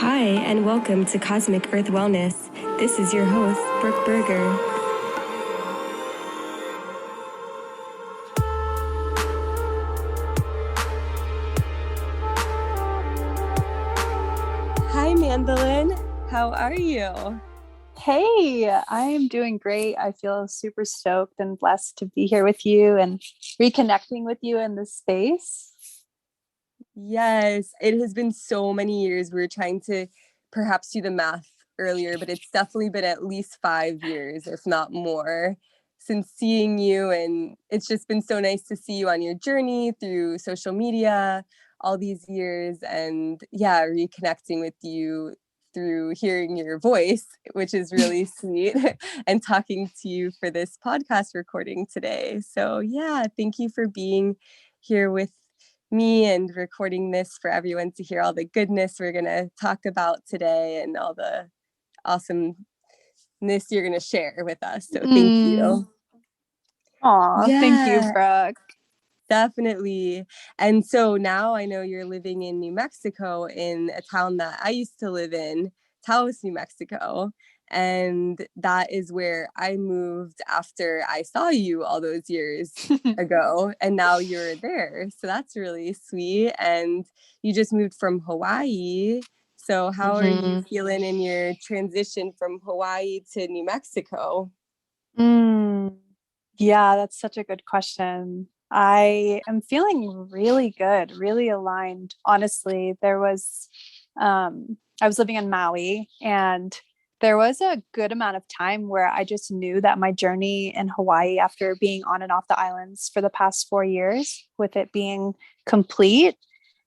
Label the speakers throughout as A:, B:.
A: Hi, and welcome to Cosmic Earth Wellness. This is your host, Brooke Berger. Hi, Mandalynn. How are you?
B: Hey, I am doing great. I feel super stoked and blessed to be here with you and reconnecting with you in this space.
A: Yes, it has been so many years. We were trying to perhaps do the math earlier, but it's definitely been at least 5 years, if not more, since seeing you. And it's just been so nice to see you on your journey through social media all these years. And yeah, reconnecting with you through hearing your voice, which is really sweet, and talking to you for this podcast recording today. So yeah, thank you for being here with me and recording this for everyone to hear all the goodness we're going to talk about today and all the awesomeness you're going to share with us. So thank you.
B: Aw, thank you,
A: Yeah,
B: Brooke.
A: definitely. And so now I know you're living in New Mexico, in a town that I used to live in, Taos, New Mexico. And that is where I moved after I saw you all those years ago. And now you're there. So that's really sweet. And you just moved from Hawaii. So how are you feeling in your transition from Hawaii to New Mexico?
B: Yeah, that's such a good question. I am feeling really good, really aligned. Honestly, I was living in Maui, and there was a good amount of time where I just knew that my journey in Hawaii, after being on and off the islands for the past 4 years, with it being complete,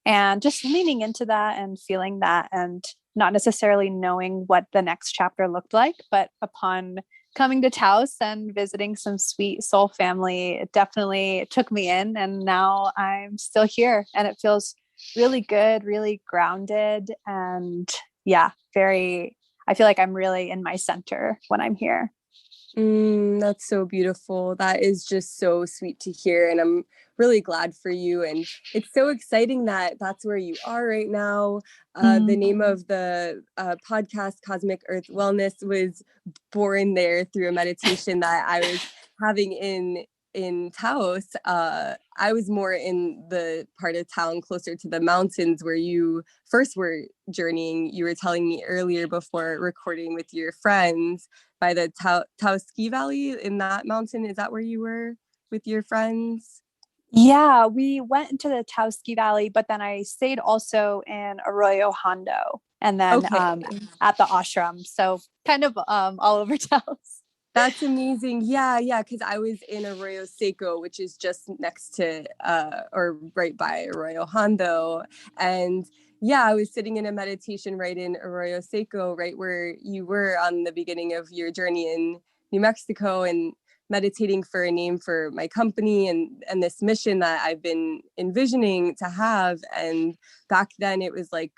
B: and just leaning into that and feeling that, and not necessarily knowing what the next chapter looked like, but upon coming to Taos and visiting some sweet soul family, it definitely took me in, and now I'm still here, and it feels really good, really grounded, and yeah, I feel like I'm really in my center when I'm here.
A: That's so beautiful. That is just so sweet to hear. And I'm really glad for you. And it's so exciting that that's where you are right now. The name of the podcast, Cosmic Earth Wellness, was born there through a meditation that I was having in Taos. I was more in the part of town closer to the mountains where you first were journeying. You were telling me earlier before recording with your friends by the Taos Ski Valley in that mountain. Is that where you were with your friends?
B: Yeah, we went into the Taos Ski Valley, but then I stayed also in Arroyo Hondo, and then
A: Okay.
B: at the ashram. So kind of all over Taos.
A: That's amazing. Yeah, yeah, because I was in Arroyo Seco, which is just next to or right by Arroyo Hondo. And yeah, I was sitting in a meditation right in Arroyo Seco, right where you were on the beginning of your journey in New Mexico, and meditating for a name for my company and this mission that I've been envisioning to have. And back then it was like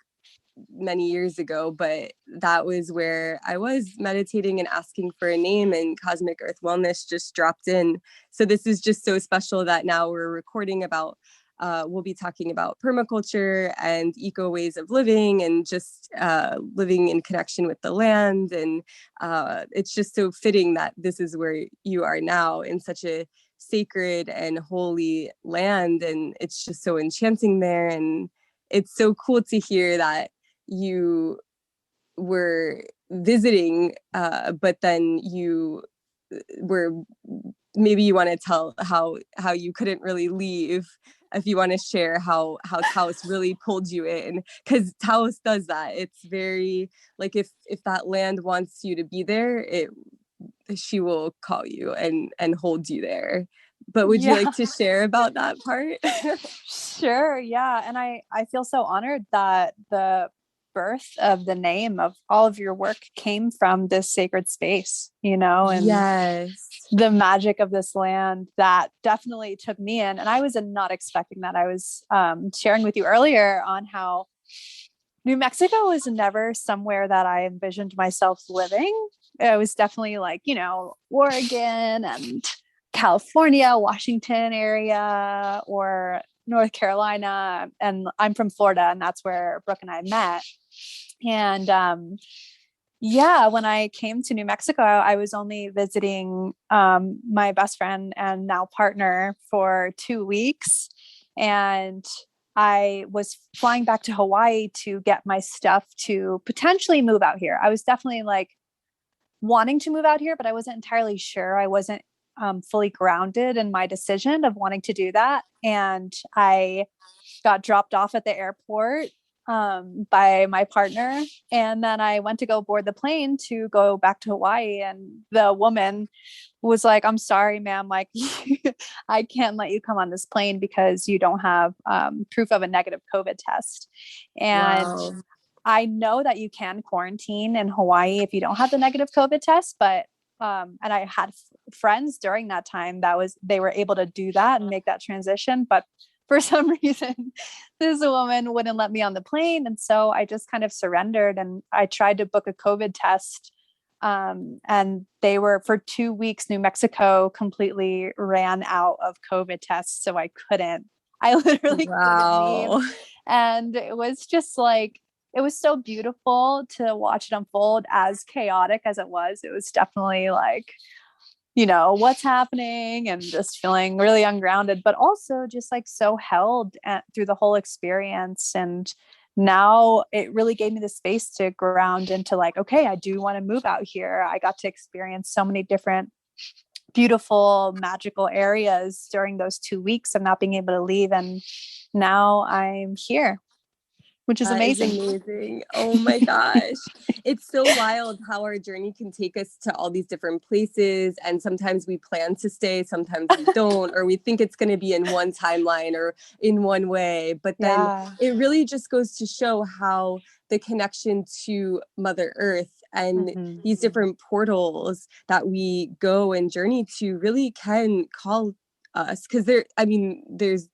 A: many years ago, but that was where I was meditating and asking for a name, and Cosmic Earth Wellness just dropped in. So this is just so special that now we're recording about we'll be talking about permaculture and eco ways of living, and just living in connection with the land. And it's just so fitting that this is where you are now, in such a sacred and holy land. And it's just so enchanting there. And it's so cool to hear that you were visiting, but then you were, maybe you want to tell how you couldn't really leave, if you want to share how Taos really pulled you in, because Taos does that. It's very like, if that land wants you to be there, she will call you and hold you there. But would you
B: Yeah.
A: like to share about that part?
B: Sure, yeah. And I feel so honored that the birth of the name of all of your work came from this sacred space, and
A: Yes.
B: the magic of this land that definitely took me in. And I was not expecting that. I was sharing with you earlier on how New Mexico was never somewhere that I envisioned myself living. It was definitely like, Oregon and California, Washington area, or North Carolina. And I'm from Florida, and that's where Brooke and I met. And yeah, when I came to New Mexico, I was only visiting my best friend and now partner for 2 weeks. And I was flying back to Hawaii to get my stuff to potentially move out here. I was definitely like wanting to move out here, but I wasn't entirely sure. I wasn't fully grounded in my decision of wanting to do that. And I got dropped off at the airport by my partner. And then I went to go board the plane to go back to Hawaii. And the woman was like, I'm sorry, ma'am. Like, I can't let you come on this plane because you don't have proof of a negative COVID test. And
A: Wow.
B: I know that you can quarantine in Hawaii if you don't have the negative COVID test, but and I had friends during that time they were able to do that and make that transition. But for some reason, this woman wouldn't let me on the plane. And so I just kind of surrendered and I tried to book a COVID test. And they were for 2 weeks, New Mexico completely ran out of COVID tests. So I literally couldn't leave.
A: Wow.
B: And it was just like, it was so beautiful to watch it unfold, as chaotic as it was. It was definitely like, what's happening, and just feeling really ungrounded, but also just like so held through the whole experience. And now it really gave me the space to ground into like, okay, I do want to move out here. I got to experience so many different beautiful, magical areas during those 2 weeks of not being able to leave. And now I'm here, which is
A: That is
B: amazing.
A: amazing. Oh my gosh. It's so wild how our journey can take us to all these different places. And sometimes we plan to stay, sometimes we don't, or we think it's going to be in one timeline or in one way. But then it really just goes to show how the connection to Mother Earth and these different portals that we go and journey to really can call us. Because there's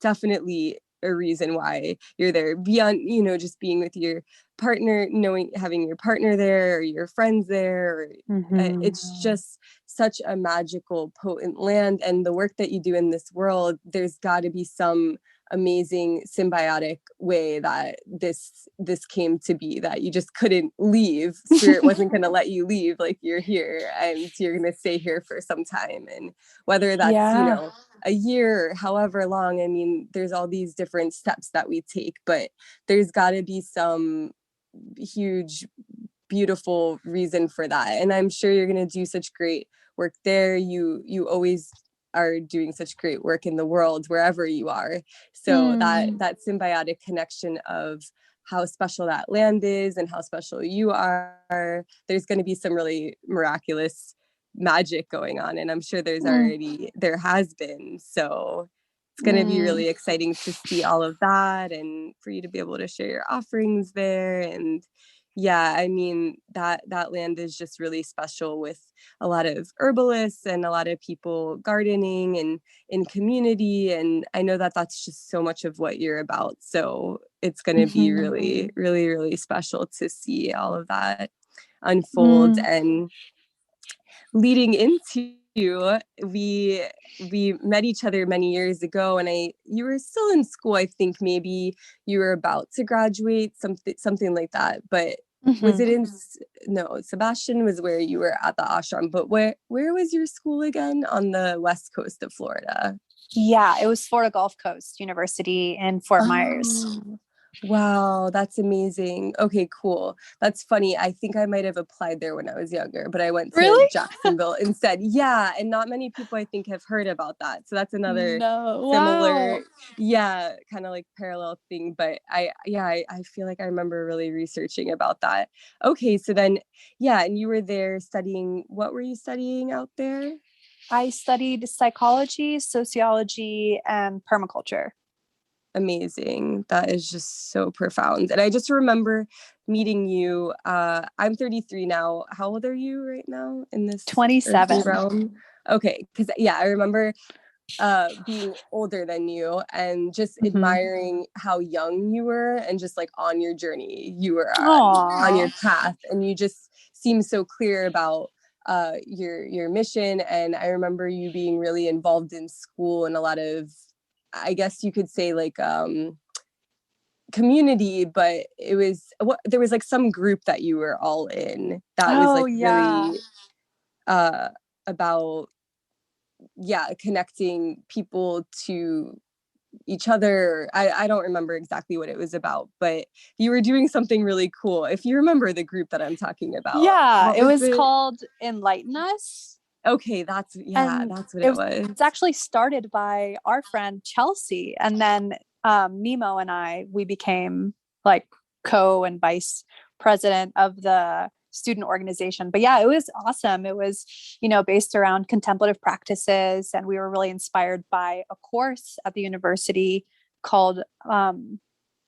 A: definitely a reason why you're there beyond, just being with your partner, having your partner there or your friends there. It's just such a magical, potent land. And the work that you do in this world, there's got to be some amazing symbiotic way that this came to be, that you just couldn't leave. Spirit wasn't going to let you leave. Like, you're here and you're going to stay here for some time. And whether that's, a year or however long, I mean, there's all these different steps that we take, but there's got to be some huge, beautiful reason for that. And I'm sure you're going to do such great work there. You always are doing such great work in the world wherever you are. So that symbiotic connection of how special that land is and how special you are, there's going to be some really miraculous magic going on. And I'm sure there has been. So it's going to be really exciting to see all of that and for you to be able to share your offerings there. And yeah, I mean, that land is just really special, with a lot of herbalists and a lot of people gardening and in community. And I know that that's just so much of what you're about. So it's going to be really, really, really special to see all of that unfold. And leading into, we met each other many years ago, and you were still in school. I think maybe you were about to graduate, something like that. But was it no, Sebastian was where you were at the ashram, but where was your school again? On the west coast of Florida?
B: Yeah, it was Florida Gulf Coast University in Fort Myers.
A: Wow, that's amazing. Okay, cool. That's funny. I think I might have applied there when I was younger, but I went to Jacksonville instead. Yeah, and not many people, I think, have heard about that. So that's another similar, kind of like parallel thing. But I feel like I remember really researching about that. Okay, so then, and you were there studying. What were you studying out there?
B: I studied psychology, sociology, and permaculture.
A: Amazing. That is just so profound. And I just remember meeting you. I'm 33 now. How old are you right now in this
B: 27
A: realm? Okay, because I remember being older than you and just admiring how young you were and just like on your journey you were on your path, and you just seem so clear about your mission. And I remember you being really involved in school and a lot of, I guess you could say, like community, but it was there was like some group that you were all in that was
B: Oh
A: like
B: yeah.
A: really about connecting people to each other. I don't remember exactly what it was about, but you were doing something really cool. If you remember the group that I'm talking about,
B: Yeah,
A: what
B: it
A: was
B: was
A: it?
B: called Enlighten Us.
A: Okay,
B: And
A: that's what
B: it
A: it
B: was it's
A: was.
B: actually started by our friend Chelsea. And then Nemo and we became like co and vice president of the student organization. But yeah, it was awesome. It was, based around contemplative practices. And we were really inspired by a course at the university called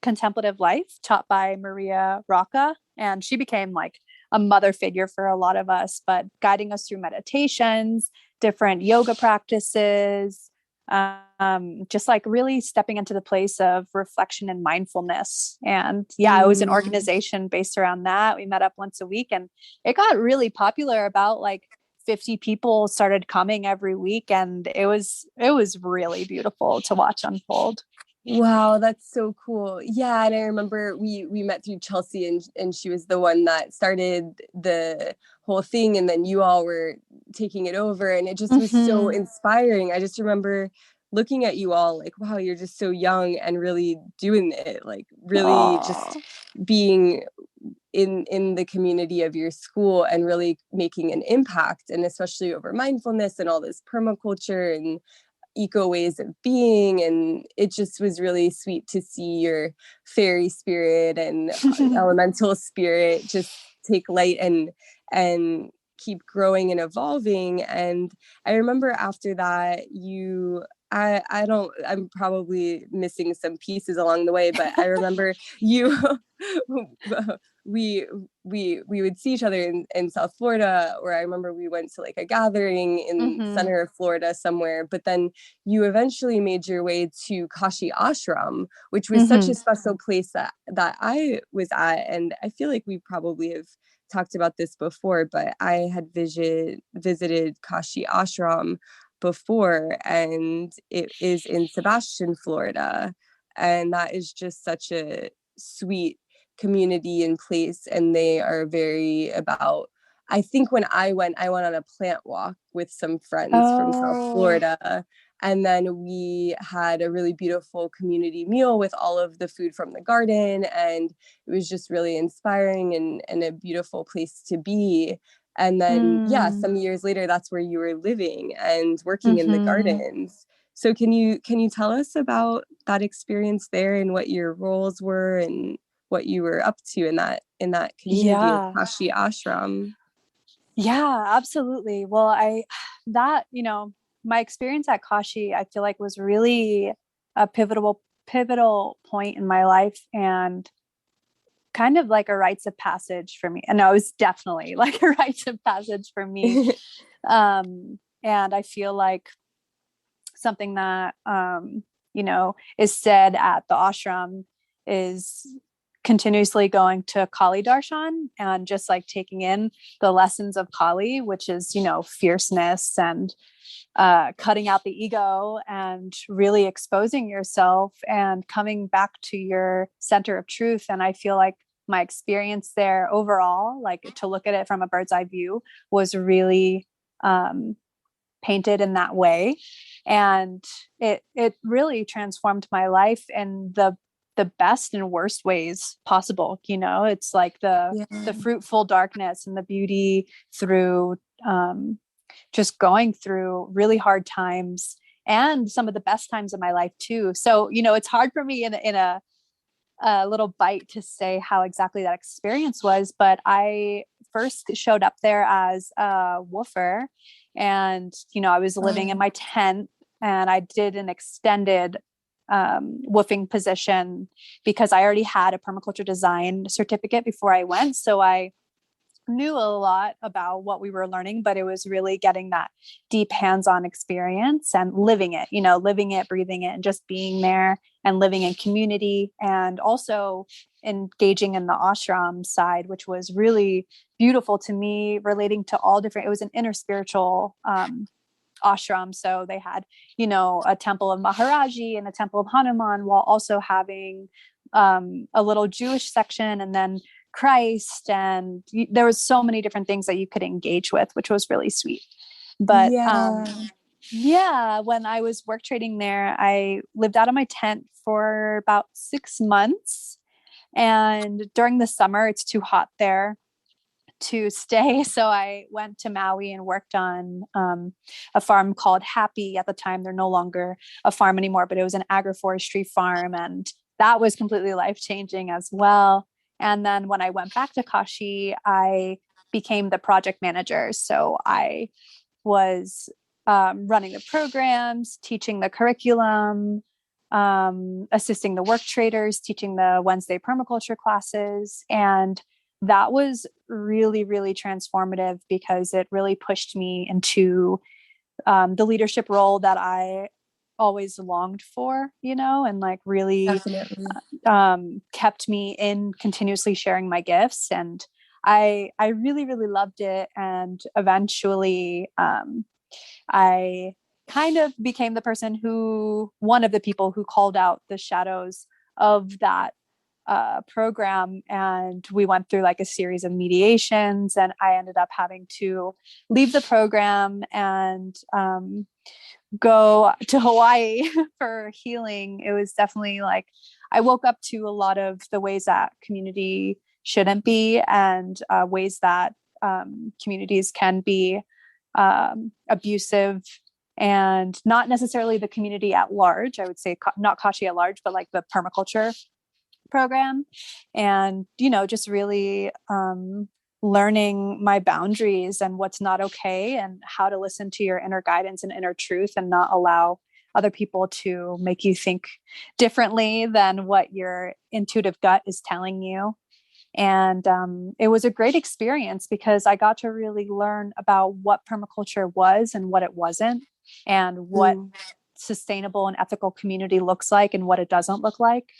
B: Contemplative Life, taught by Maria Rocca. And she became like a mother figure for a lot of us, but guiding us through meditations, different yoga practices, just like really stepping into the place of reflection and mindfulness. And yeah, it was an organization based around that. We met up once a week and it got really popular. About like 50 people started coming every week, and it was really beautiful to watch unfold.
A: Wow, that's so cool. Yeah, and I remember we met through Chelsea, and she was the one that started the whole thing, and then you all were taking it over, and it just was so inspiring. I just remember looking at you all like, wow, you're just so young and really doing it, like really just being in the community of your school and really making an impact, and especially over mindfulness and all this permaculture and eco ways of being. And it just was really sweet to see your fairy spirit and elemental spirit just take light and keep growing and evolving. And I remember after that I'm probably missing some pieces along the way, but I remember you we would see each other in South Florida, or I remember we went to like a gathering in center of Florida somewhere, but then you eventually made your way to Kashi Ashram, which was such a special place that I was at. And I feel like we probably have talked about this before, but I had visited Kashi Ashram before, and it is in Sebastian, Florida. And that is just such a sweet community and place. And they are very about, I think when I went on a plant walk with some friends from South Florida. And then we had a really beautiful community meal with all of the food from the garden. And it was just really inspiring and a beautiful place to be. And then, some years later, that's where you were living and working in the gardens. So can you tell us about that experience there and what your roles were and what you were up to in that community of Kashi Ashram?
B: Yeah, absolutely. Well, my experience at Kashi, I feel like was really a pivotal point in my life, and kind of like a rites of passage for me. And no, it was definitely like a rites of passage for me. And I feel like something that, is said at the ashram is continuously going to Kali Darshan and just like taking in the lessons of Kali, which is, fierceness and cutting out the ego and really exposing yourself and coming back to your center of truth. And I feel like my experience there overall, like to look at it from a bird's eye view, was really painted in that way. And it really transformed my life in the best and worst ways possible. It's like the fruitful darkness and the beauty through just going through really hard times and some of the best times of my life too. So, it's hard for me in a little bite to say how exactly that experience was, but I first showed up there as a woofer, and, I was living in my tent, and I did an extended woofing position because I already had a permaculture design certificate before I went. So I knew a lot about what we were learning, but it was really getting that deep hands-on experience and living it, living it, breathing it, and just being there and living in community, and also engaging in the ashram side, which was really beautiful to me, relating to all different, it was an inner spiritual ashram. So they had, a temple of Maharaji and a temple of Hanuman, while also having a little Jewish section, and then Christ, and there was so many different things that you could engage with, which was really sweet. But
A: Yeah.
B: yeah, when I was work trading there, I lived out of my tent for about 6 months. And during the summer, it's too hot there to stay. So I went to Maui and worked on a farm called Happy. At the time, they're no longer a farm anymore, but it was an agroforestry farm. And that was completely life-changing as well. And then when I went back to Kashi, I became the project manager. So I was running the programs, teaching the curriculum, assisting the work traders, teaching the Wednesday permaculture classes. And that was really, really transformative because it really pushed me into the leadership role that I always longed for, and like really
A: Definitely.
B: kept me in continuously sharing my gifts. And I really, really loved it. And eventually I kind of became one of the people who called out the shadows of that program. And we went through like a series of mediations, and I ended up having to leave the program and go to Hawaii for healing. It was definitely like I woke up to a lot of the ways that community shouldn't be, and ways that communities can be abusive, and not necessarily the community at large. I would say not Kashi at large, but like the permaculture program. And, just really learning my boundaries and what's not okay, and how to listen to your inner guidance and inner truth, and not allow other people to make you think differently than what your intuitive gut is telling you. And it was a great experience because I got to really learn about what permaculture was and what it wasn't, and what sustainable and ethical community looks like and what it doesn't look like,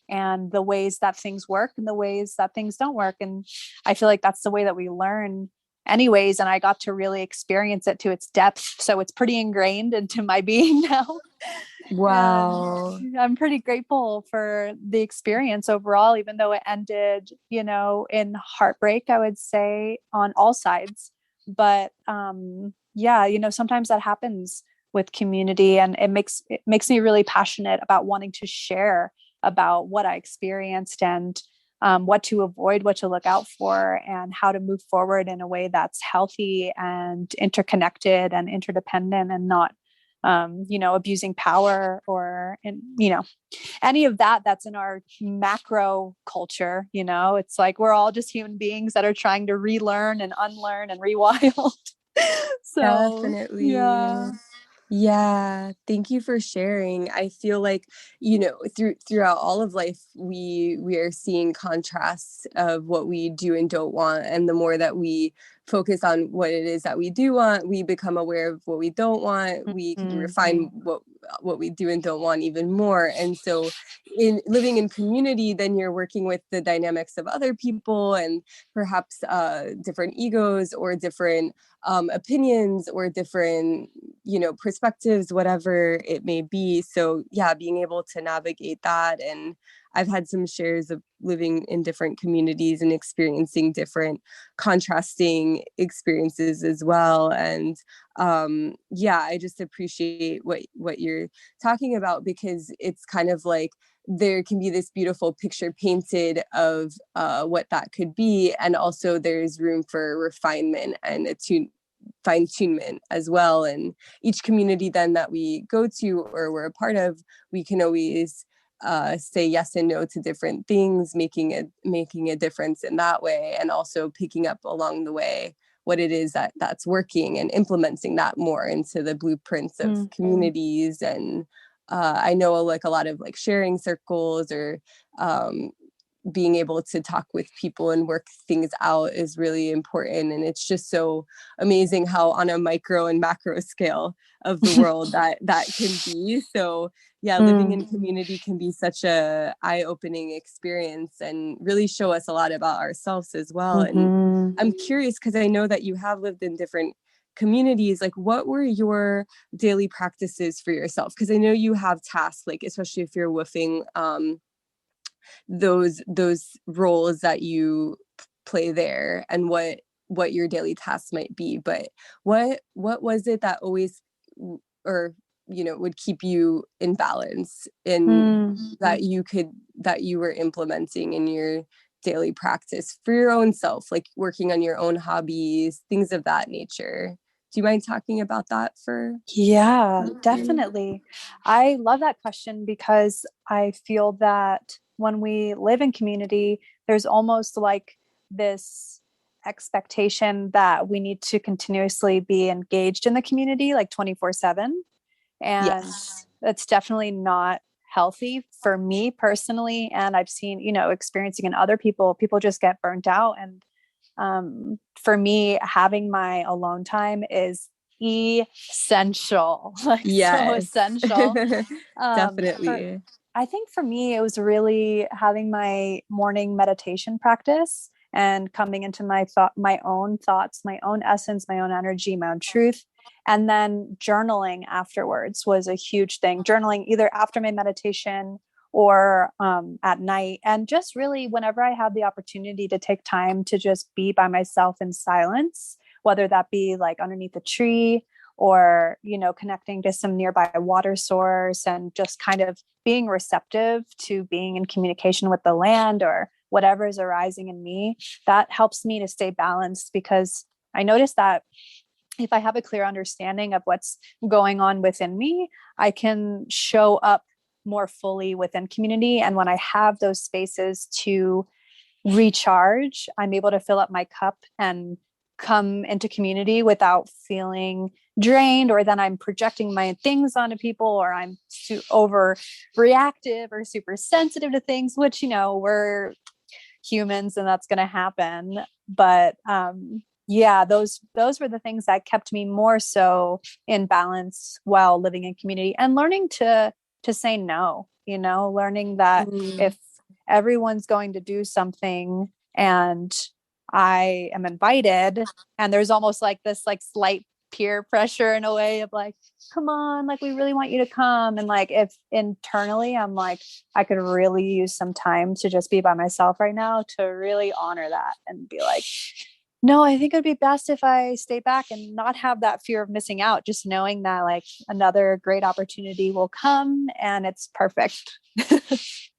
B: and the ways that things work and the ways that things don't work. And I feel like that's the way that we learn anyways. And I got to really experience it to its depth. So it's pretty ingrained into my being now.
A: Wow.
B: And I'm pretty grateful for the experience overall, even though it ended, in heartbreak, I would say, on all sides. But yeah, sometimes that happens with community, and it makes me really passionate about wanting to share about what I experienced, and what to avoid, what to look out for, and how to move forward in a way that's healthy and interconnected and interdependent, and not abusing power or any of that's in our macro culture. It's like we're all just human beings that are trying to relearn and unlearn and rewild. So
A: Definitely. Yeah, thank you for sharing. I feel like, throughout all of life, we are seeing contrasts of what we do and don't want. And the more that we focus on what it is that we do want, we become aware of what we don't want. We can refine what we do and don't want even more. And so in living in community, then you're working with the dynamics of other people, and perhaps different egos, or different opinions, or different perspectives, whatever it may be. So yeah, being able to navigate that. And I've had some shares of living in different communities and experiencing different contrasting experiences as well. And yeah, I just appreciate what you're talking about, because it's kind of like there can be this beautiful picture painted of what that could be, and also there's room for refinement and fine-tunement as well. And each community then that we go to or we're a part of, we can always say yes and no to different things, making a difference in that way, and also picking up along the way what it is that's working, and implementing that more into the blueprints of communities. And I know like a lot of like sharing circles, or being able to talk with people and work things out is really important. And it's just so amazing how on a micro and macro scale of the world that can be. So yeah, living in community can be such a eye-opening experience, and really show us a lot about ourselves as well. And I'm curious, because I know that you have lived in different communities, like what were your daily practices for yourself? Because I know you have tasks, like especially if you're woofing those roles that you play there and what your daily tasks might be. But what was it that always, or would keep you in balance, in that you were implementing in your daily practice for your own self, like working on your own hobbies, things of that nature? Do you mind talking about that for?
B: Yeah, definitely. I love that question because I feel that when we live in community, there's almost like this expectation that we need to continuously be engaged in the community like 24/7. And
A: Yes.
B: that's definitely not healthy for me personally. And I've seen, experiencing in other people just get burnt out. And for me, having my alone time is essential, like so
A: Yes.
B: essential. For
A: Definitely.
B: I think for me, it was really having my morning meditation practice and coming into my own thoughts, my own essence, my own energy, my own truth. And then journaling afterwards was a huge thing. Journaling either after my meditation or at night. And just really whenever I had the opportunity to take time to just be by myself in silence, whether that be like underneath a tree or, connecting to some nearby water source and just kind of being receptive to being in communication with the land or whatever is arising in me, that helps me to stay balanced, because I noticed that if I have a clear understanding of what's going on within me, I can show up more fully within community. And when I have those spaces to recharge, I'm able to fill up my cup and come into community without feeling drained, or then I'm projecting my things onto people, or I'm overreactive or super sensitive to things, which, we're humans and that's going to happen. But yeah, those were the things that kept me more so in balance while living in community, and learning to say no, learning that if everyone's going to do something and I am invited, and there's almost like this like slight peer pressure in a way of like, come on, like we really want you to come. And like if internally I'm like, I could really use some time to just be by myself right now, to really honor that and be like, no, I think it would be best if I stay back and not have that fear of missing out, just knowing that like another great opportunity will come and it's perfect.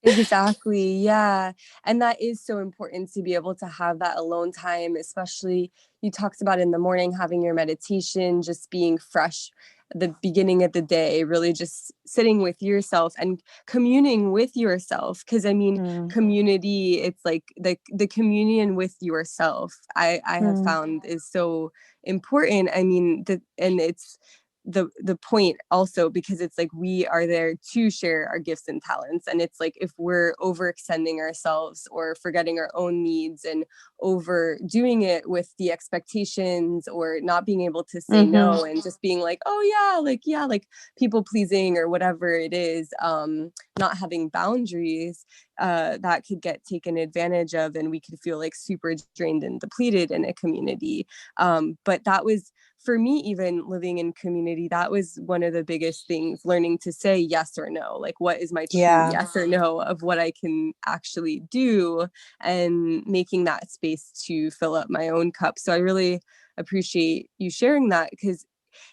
A: Exactly. Yeah. And that is so important, to be able to have that alone time, especially you talked about in the morning, having your meditation, just being fresh at the beginning of the day, really just sitting with yourself and communing with yourself. Cause I mean, community, it's like the communion with yourself, I have found is so important. I mean, and it's the point also, because it's like we are there to share our gifts and talents, and it's like if we're overextending ourselves or forgetting our own needs and overdoing it with the expectations, or not being able to say no, and just being like, oh yeah, like people pleasing or whatever it is, not having boundaries, that could get taken advantage of, and we could feel like super drained and depleted in a community. But that was, for me, even living in community, that was one of the biggest things, learning to say yes or no, like what is my true yes or no of what I can actually do, and making that space to fill up my own cup. So I really appreciate you sharing that, because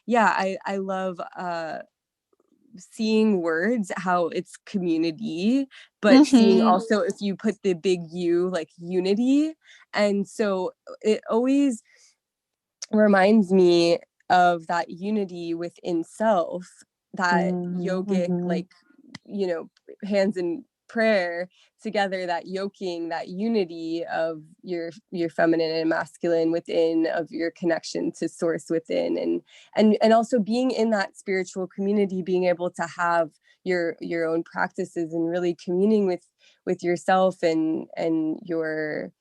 A: I love seeing words, how it's community, but seeing also, if you put the big U, like unity. And so it always reminds me of that unity within self, that yogic, like, hands in prayer together, that yoking, that unity of your feminine and masculine within, of your connection to source within, and also being in that spiritual community, being able to have your own practices and really communing with yourself and your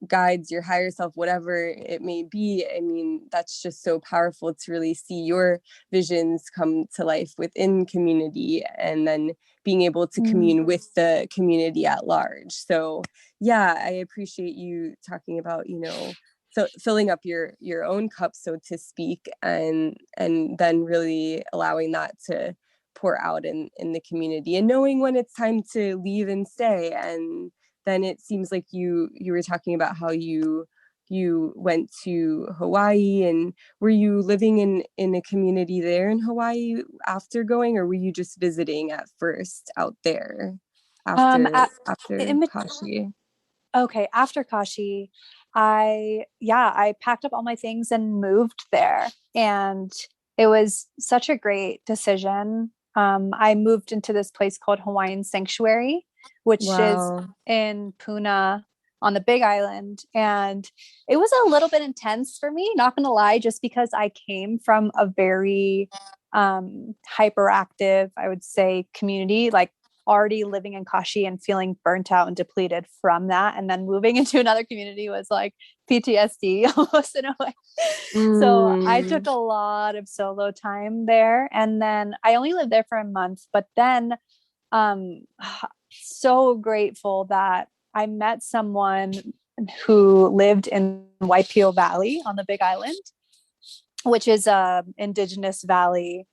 A: guides, your higher self, whatever it may be. I mean, that's just so powerful, to really see your visions come to life within community, and then being able to commune with the community at large. So yeah, I appreciate you talking about, so filling up your own cup, so to speak, and then really allowing that to pour out in the community, and knowing when it's time to leave and stay. And then it seems like you were talking about how you went to Hawaii, and were you living in a community there in Hawaii after going, or were you just visiting at first out there after
B: in,
A: Kashi?
B: Okay, after Kashi, I packed up all my things and moved there. And it was such a great decision. I moved into this place called Hawaiian Sanctuary, which is
A: Wow.
B: in Puna on the Big Island. And it was a little bit intense for me, not gonna lie, just because I came from a very hyperactive, I would say, community, like already living in Kashi and feeling burnt out and depleted from that. And then moving into another community was like PTSD almost in a way. So I took a lot of solo time there. And then I only lived there for a month, but then um so grateful that I met someone who lived in Waipio Valley on the Big Island, which is a indigenous valley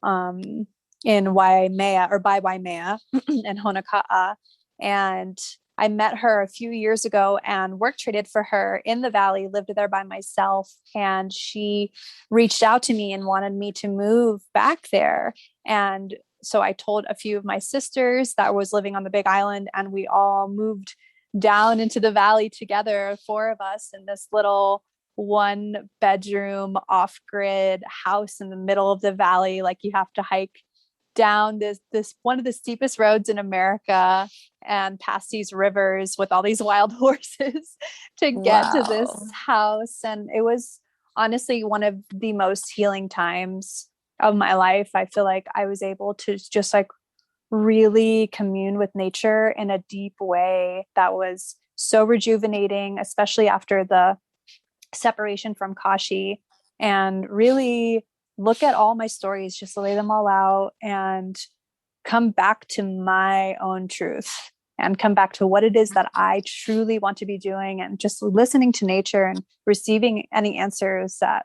B: um, in Waimea or by Waimea and Honoka'a. And I met her a few years ago and work traded for her in the valley, lived there by myself. And she reached out to me and wanted me to move back there. And so I told a few of my sisters that was living on the Big Island, and we all moved down into the valley together, 4 of us in this little 1-bedroom off-grid house in the middle of the valley. Like you have to hike down this one of the steepest roads in America and past these rivers with all these wild horses to get to this house. And it was honestly one of the most healing times of my life. I feel like I was able to just like really commune with nature in a deep way that was so rejuvenating, especially after the separation from Kashi, and really look at all my stories, just lay them all out and come back to my own truth and come back to what it is that I truly want to be doing, and just listening to nature and receiving any answers that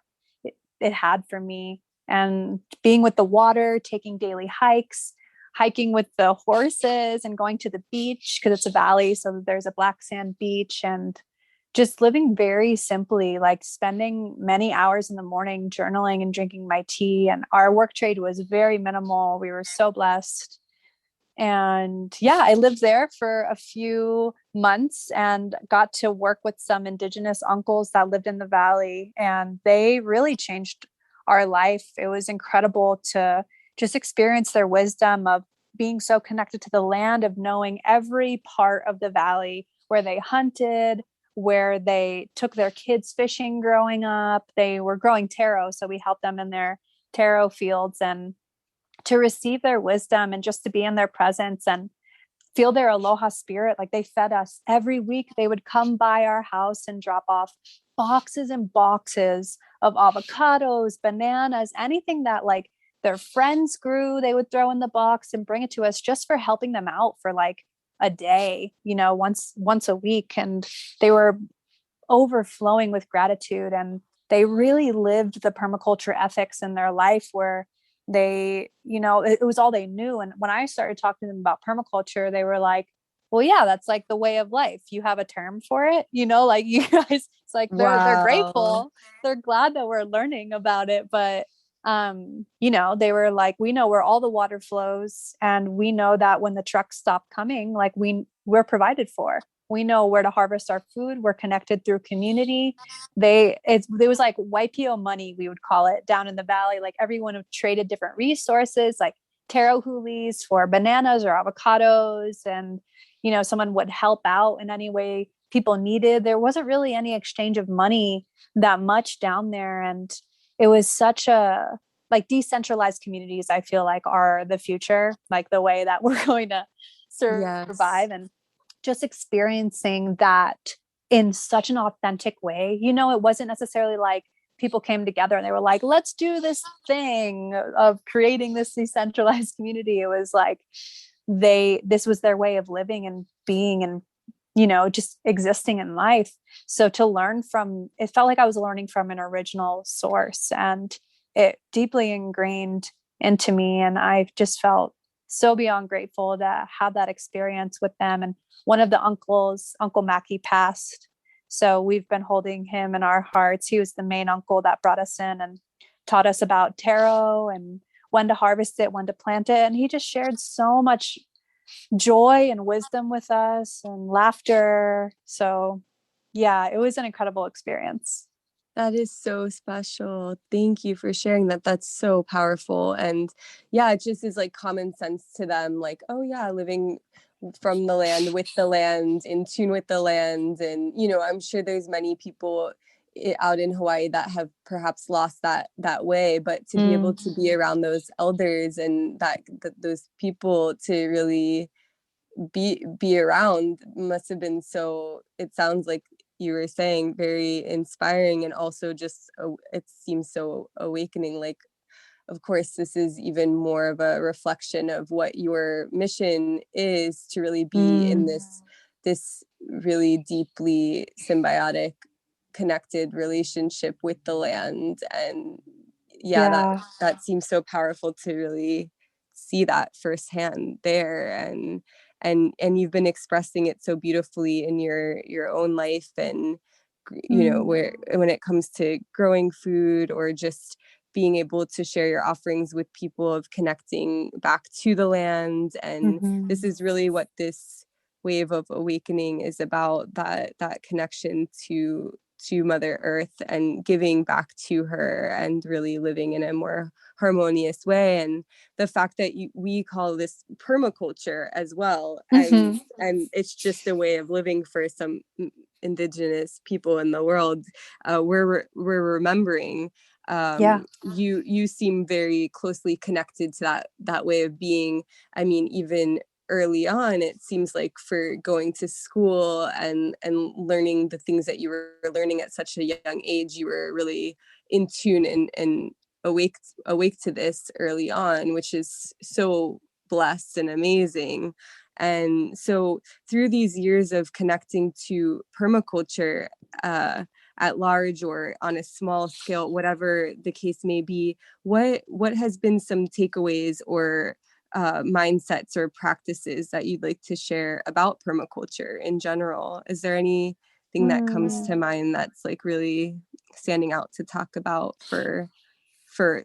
B: it had for me, and being with the water, taking daily hikes, hiking with the horses and going to the beach because it's a valley. So there's a black sand beach, and just living very simply, like spending many hours in the morning journaling and drinking my tea. And our work trade was very minimal. We were so blessed. And yeah, I lived there for a few months and got to work with some indigenous uncles that lived in the valley. And they really changed our life. It was incredible to just experience their wisdom of being so connected to the land, of knowing every part of the valley, where they hunted, where they took their kids fishing growing up. They were growing taro, so we helped them in their taro fields, and to receive their wisdom and just to be in their presence and feel their aloha spirit. Like they fed us every week. They would come by our house and drop off boxes and boxes of avocados, bananas, anything that like their friends grew, they would throw in the box and bring it to us just for helping them out for like a day, you know, once a week. And they were overflowing with gratitude, and they really lived the permaculture ethics in their life, where they, you know, it was all they knew. And when I started talking to them about permaculture, they were like, well, yeah, that's like the way of life. You have a term for it, you know, like you guys, it's like they're grateful. They're glad that we're learning about it. But you know, they were like, we know where all the water flows, and we know that when the trucks stop coming, like we're provided for. We know where to harvest our food. We're connected through community. It was like YPO money, we would call it, down in the valley. Like everyone have traded different resources, like taro hulis for bananas or avocados, and you know, someone would help out in any way people needed. There wasn't really any exchange of money that much down there, and it was such a like decentralized communities, I feel like, are the future, like the way that we're going to survive. And just experiencing that in such an authentic way. You know, it wasn't necessarily like people came together and they were like, let's do this thing of creating this decentralized community. It was like this was their way of living and being, and you know, just existing in life. So to learn from, it felt like I was learning from an original source, and it deeply ingrained into me. And I've just felt so beyond grateful to have that experience with them. And one of the uncles, Uncle Mackie, passed. So we've been holding him in our hearts. He was the main uncle that brought us in and taught us about taro and when to harvest it, when to plant it. And he just shared so much joy and wisdom with us and laughter. So yeah, it was an incredible experience.
A: That is so special. Thank you for sharing that. That's so powerful. And yeah, it just is like common sense to them, like, oh yeah, living from the land, with the land, in tune with the land. And, you know, I'm sure there's many people out in Hawaii that have perhaps lost that way, but to be able to be around those elders and those people to really be around must have been so, it sounds like you were saying, very inspiring, and also just it seems so awakening. Like, of course, this is even more of a reflection of what your mission is, to really be in this really deeply symbiotic, connected relationship with the land. And yeah, that seems so powerful to really see that firsthand there. And you've been expressing it so beautifully in your own life, and you know, where when it comes to growing food, or just being able to share your offerings with people, of connecting back to the land. And this is really what this wave of awakening is about, that connection to Mother Earth, and giving back to her, and really living in a more harmonious way. And the fact that we call this permaculture as well, and it's just a way of living for some indigenous people in the world. We're remembering. You seem very closely connected to that way of being. I mean, even early on, it seems like, for going to school and learning the things that you were learning at such a young age, you were really in tune and awake to this early on, which is so blessed and amazing. And so through these years of connecting to permaculture, at large or on a small scale, whatever the case may be, what has been some takeaways or mindsets or practices that you'd like to share about permaculture in general? Is there anything that comes to mind that's like really standing out to talk about for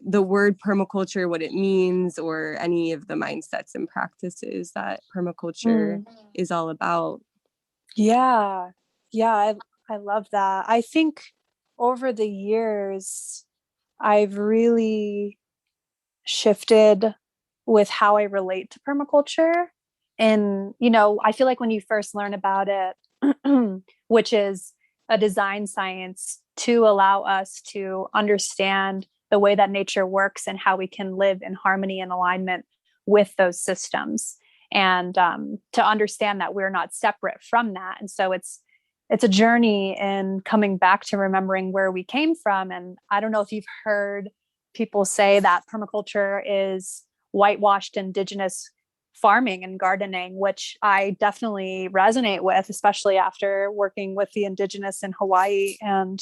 A: the word permaculture, what it means, or any of the mindsets and practices that permaculture is all about?
B: Yeah. I love that. I think over the years, I've really shifted with how I relate to permaculture. And, you know, I feel like when you first learn about it, which is a design science to allow us to understand the way that nature works and how we can live in harmony and alignment with those systems, and to understand that we're not separate from that. And so it's a journey in coming back to remembering where we came from. And I don't know if you've heard people say that permaculture is whitewashed indigenous farming and gardening, which I definitely resonate with, especially after working with the indigenous in Hawaii. And,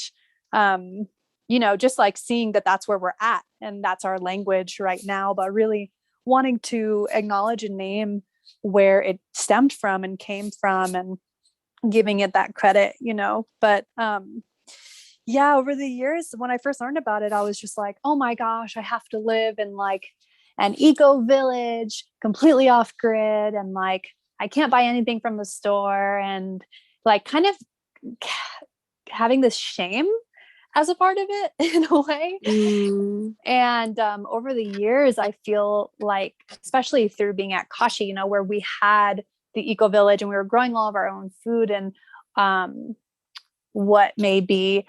B: you know, just like seeing that that's where we're at and that's our language right now, but really wanting to acknowledge and name where it stemmed from and came from, and giving it that credit, you know. But yeah, over the years, when I first learned about it, I was just like, oh my gosh, I have to live in like an eco village, completely off grid, and like I can't buy anything from the store, and like kind of having this shame as a part of it in a way. And over the years, I feel like, especially through being at Kashi, you know, where we had the eco village and we were growing all of our own food, and what may be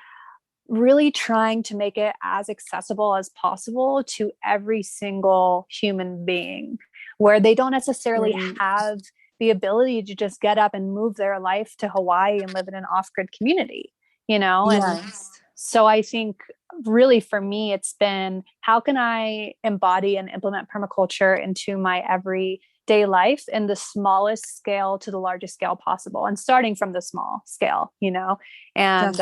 B: really trying to make it as accessible as possible to every single human being, where they don't necessarily have the ability to just get up and move their life to Hawaii and live in an off-grid community, you know? And so I think really for me, it's been, how can I embody and implement permaculture into my everyday life in the smallest scale to the largest scale possible, and starting from the small scale, you know, and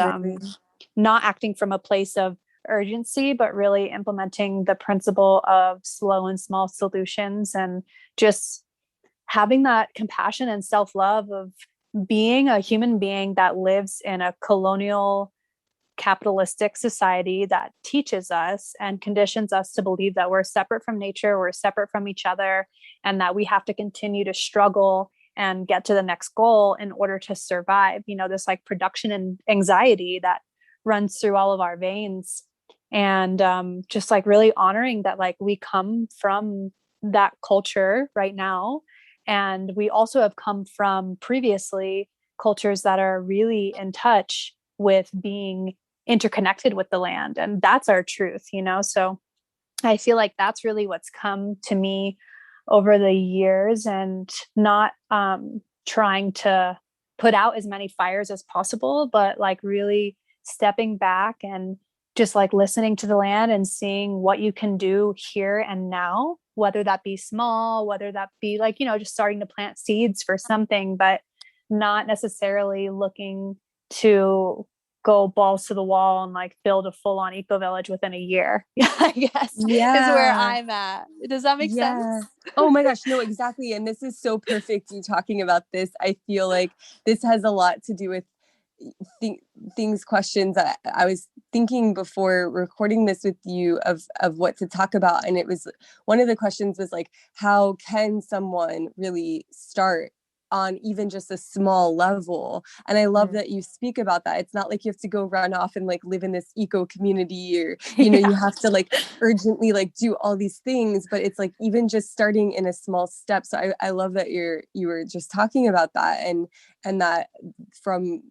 B: not acting from a place of urgency, but really implementing the principle of slow and small solutions, and just having that compassion and self-love of being a human being that lives in a colonial capitalistic society that teaches us and conditions us to believe that we're separate from nature, we're separate from each other, and that we have to continue to struggle and get to the next goal in order to survive. This like production and anxiety that runs through all of our veins. And just like really honoring that, like, we come from that culture right now. And we also have come from previously cultures that are really in touch with being interconnected with the land. And that's our truth. So I feel like that's really what's come to me over the years, and not trying to put out as many fires as possible, but like really stepping back and just like listening to the land and seeing what you can do here and now, whether that be small, whether that be like, just starting to plant seeds for something, but not necessarily looking to go balls to the wall and like build a full-on eco village within a year, I guess, is where I'm at. Does that make sense?
A: Oh my gosh, no, exactly. And this is so perfect, you talking about this. I feel like this has a lot to do with questions that I was thinking before recording this with you of what to talk about. And it was, one of the questions was like, how can someone really start on even just a small level? And I love that you speak about that. It's not like you have to go run off and like live in this eco community, or you have to like urgently like do all these things, but it's like even just starting in a small step. So I love that you were just talking about that, and that from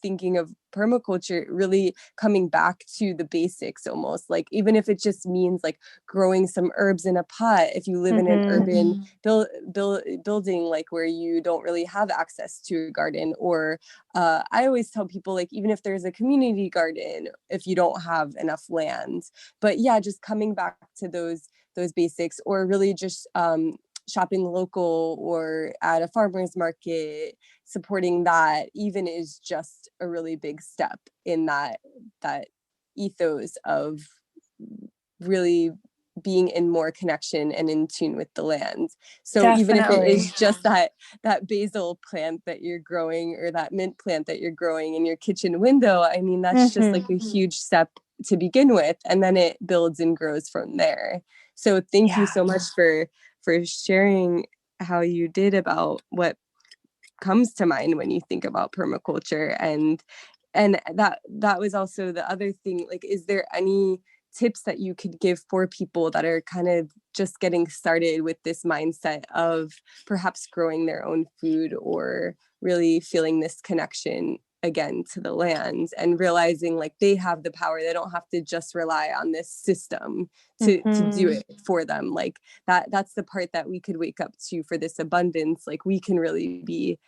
A: thinking of permaculture really coming back to the basics, almost like, even if it just means like growing some herbs in a pot, if you live in an urban building, like where you don't really have access to a garden, or I always tell people, like, even if there's a community garden, if you don't have enough land. But yeah, just coming back to those basics, or really just shopping local or at a farmer's market, supporting that even, is just a really big step in that ethos of really being in more connection and in tune with the land. So
B: Definitely.
A: even if it is just that basil plant that you're growing, or that mint plant that you're growing in your kitchen window, I mean, that's just like a huge step to begin with, and then it builds and grows from there. So thank you so much for sharing how you did about what comes to mind when you think about permaculture. And that was also the other thing, like, is there any tips that you could give for people that are kind of just getting started with this mindset of perhaps growing their own food, or really feeling this connection again to the land, and realizing like they have the power, they don't have to just rely on this system to do it for them? Like that's the part that we could wake up to for this abundance. Like we can really be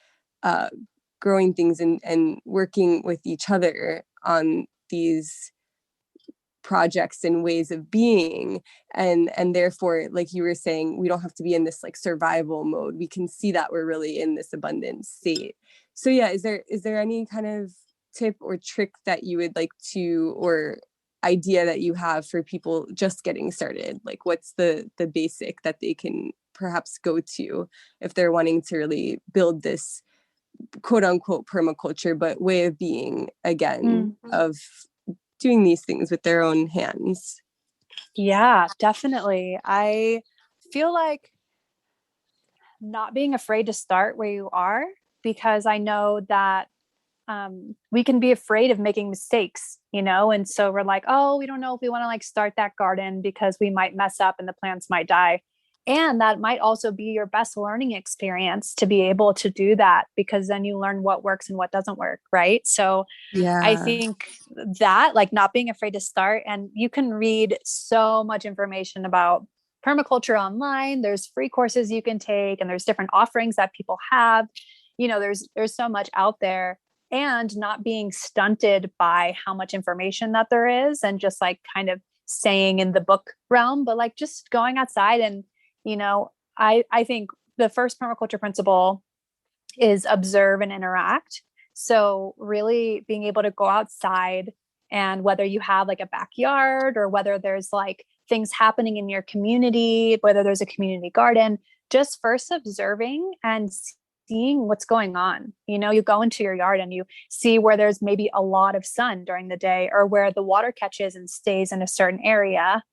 A: growing things and working with each other on these projects and ways of being, and therefore, like you were saying, we don't have to be in this like survival mode. We can see that we're really in this abundant state. So yeah, is there any kind of tip or trick that you would like to, or idea that you have for people just getting started? Like what's the basic that they can perhaps go to if they're wanting to really build this quote unquote permaculture, but way of being again, of doing these things with their own hands?
B: Yeah, definitely. I feel like not being afraid to start where you are, because I know that we can be afraid of making mistakes, and so we're like, oh, we don't know if we want to like start that garden because we might mess up and the plants might die. And that might also be your best learning experience, to be able to do that, because then you learn what works and what doesn't work. Right. So I think that, like, not being afraid to start, and you can read so much information about permaculture online. There's free courses you can take, and there's different offerings that people have. There's so much out there, and not being stunted by how much information that there is, and just like kind of staying in the book realm, but like just going outside. And, I think the first permaculture principle is observe and interact. So really being able to go outside And whether you have like a backyard or whether there's like things happening in your community, whether there's a community garden, just first observing and seeing what's going on. You go into your yard and you see where there's maybe a lot of sun during the day, or where the water catches and stays in a certain area.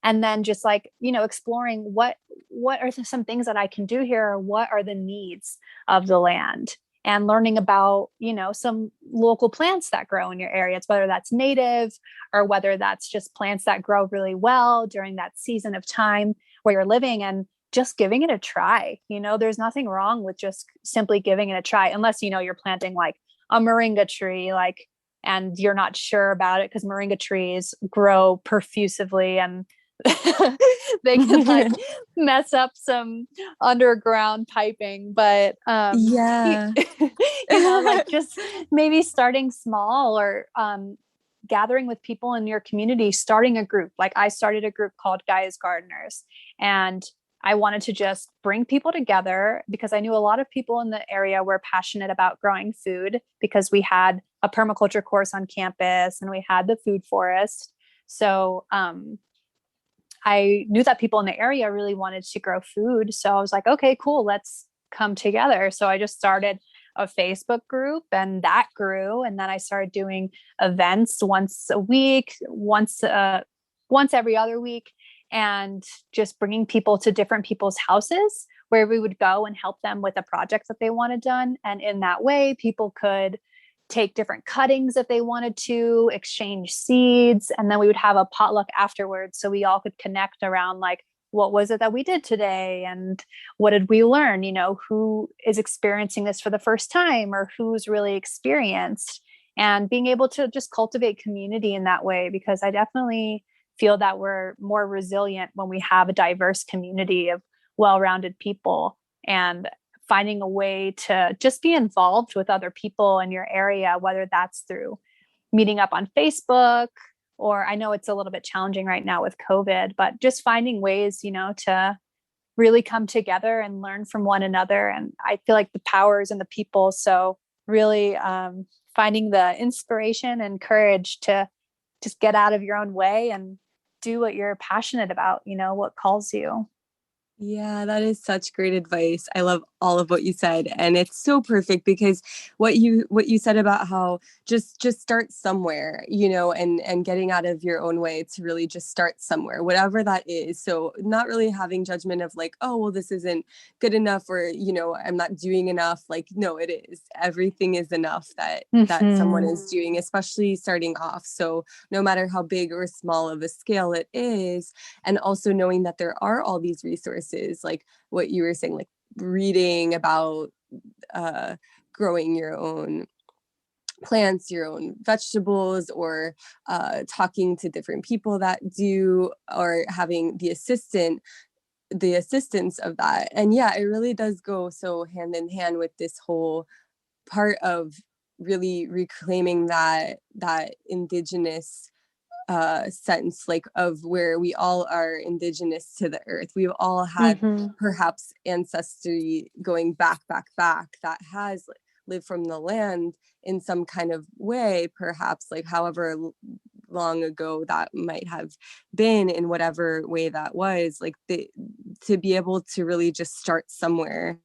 B: And then just like, exploring what are some things that I can do here, or what are the needs of the land, and learning about, some local plants that grow in your area. It's whether that's native or whether that's just plants that grow really well during that season of time where you're living, and just giving it a try. There's nothing wrong with just simply giving it a try, unless, you're planting like a moringa tree, like, and you're not sure about it, because moringa trees grow profusively and they can like mess up some underground piping. But
A: Yeah.
B: like just maybe starting small, or gathering with people in your community, starting a group. Like I started a group called Gaia's Gardeners, and I wanted to just bring people together because I knew a lot of people in the area were passionate about growing food, because we had a permaculture course on campus and we had the food forest. So I knew that people in the area really wanted to grow food. So I was like, okay, cool, let's come together. So I just started a Facebook group, and that grew. And then I started doing events once a week, once every other week, and just bringing people to different people's houses where we would go and help them with a project that they wanted done. And in that way, people could take different cuttings if they wanted to, exchange seeds, and then we would have a potluck afterwards, so we all could connect around like, what was it that we did today, and what did we learn? Who is experiencing this for the first time, or who's really experienced, and being able to just cultivate community in that way, because I definitely feel that we're more resilient when we have a diverse community of well-rounded people, and finding a way to just be involved with other people in your area, whether that's through meeting up on Facebook, or I know it's a little bit challenging right now with COVID, but just finding ways, to really come together and learn from one another. And I feel like the power is in the people. So really finding the inspiration and courage to just get out of your own way and do what you're passionate about, what calls you.
A: Yeah, that is such great advice. I love all of what you said, and it's so perfect because what you said about how just start somewhere, and getting out of your own way to really just start somewhere, whatever that is. So not really having judgment of like, oh, well, this isn't good enough, or I'm not doing enough. Like, no, it is. Everything is enough that someone is doing, especially starting off. So no matter how big or small of a scale it is, and also knowing that there are all these resources, like what you were saying, like reading about growing your own plants, your own vegetables, or talking to different people that do, or having the assistance of that. And yeah, it really does go so hand in hand with this whole part of really reclaiming that indigenous sense, like of where we all are indigenous to the earth. We've all had perhaps ancestry going back that has lived from the land in some kind of way, perhaps, like however long ago that might have been, in whatever way that was, like to be able to really just start somewhere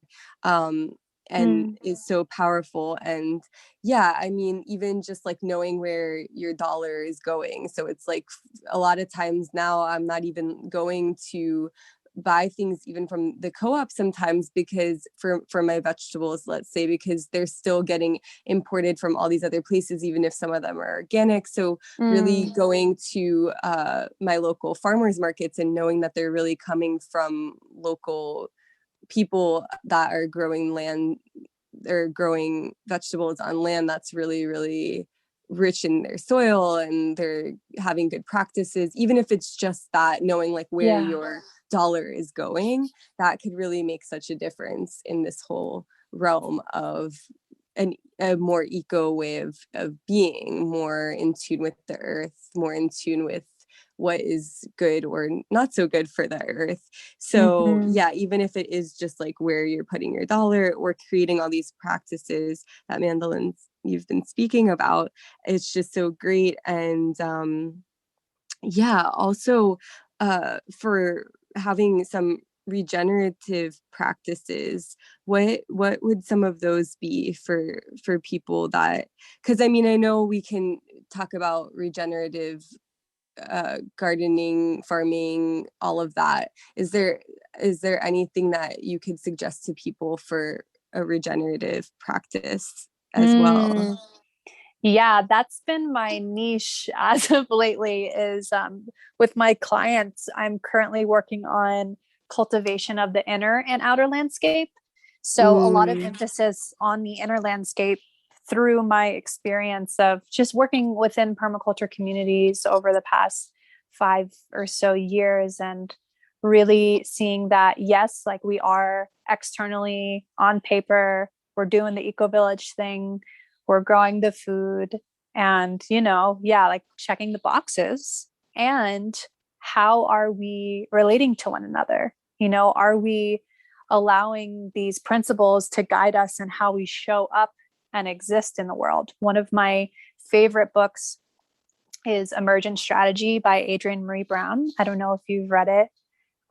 A: and is so powerful. And yeah, I mean, even just like knowing where your dollar is going. So it's like a lot of times now I'm not even going to buy things even from the co-op sometimes, because for my vegetables, let's say, because they're still getting imported from all these other places, even if some of them are organic. So really going to my local farmers markets and knowing that they're really coming from local people that are growing vegetables on land that's really, really rich in their soil, and they're having good practices. Even if it's just that, knowing like where your dollar is going, that could really make such a difference in this whole realm of a more eco way of being, more in tune with the earth, more in tune with what is good or not so good for the earth. So
B: Mm-hmm.
A: yeah, even if it is just like where you're putting your dollar or creating all these practices that Mandalynn, you've been speaking about, it's just so great. And yeah, also for having some regenerative practices, what would some of those be for people that, because I mean, I know we can talk about regenerative gardening, farming, all of that. Is there anything that you could suggest to people for a regenerative practice as well?
B: Yeah, that's been my niche as of lately is with my clients, I'm currently working on cultivation of the inner and outer landscape. So a lot of
A: Mm,
B: emphasis on the inner landscape through my experience of just working within permaculture communities over the past 5 or so years and really seeing that, yes, like we are externally on paper, we're doing the eco village thing, we're growing the food and, yeah, like checking the boxes. And how are we relating to one another? Are we allowing these principles to guide us in how we show up and exist in the world? One of my favorite books is Emergent Strategy by Adrian Marie Brown. I don't know if you've read it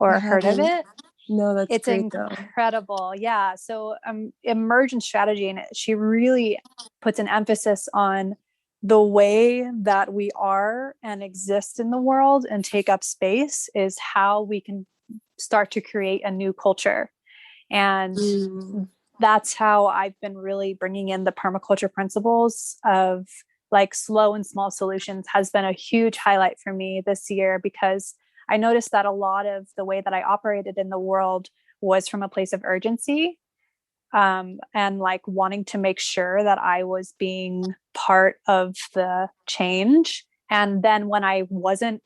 A: I
B: or heard of
A: haven't.
B: it.
A: No, that's
B: It's
A: great though.
B: incredible. Yeah. So emergent strategy, and she really puts an emphasis on the way that we are and exist in the world and take up space is how we can start to create a new culture. And
A: Mm,
B: that's how I've been really bringing in the permaculture principles of like slow and small solutions has been a huge highlight for me this year because I noticed that a lot of the way that I operated in the world was from a place of urgency and like wanting to make sure that I was being part of the change. And then when I wasn't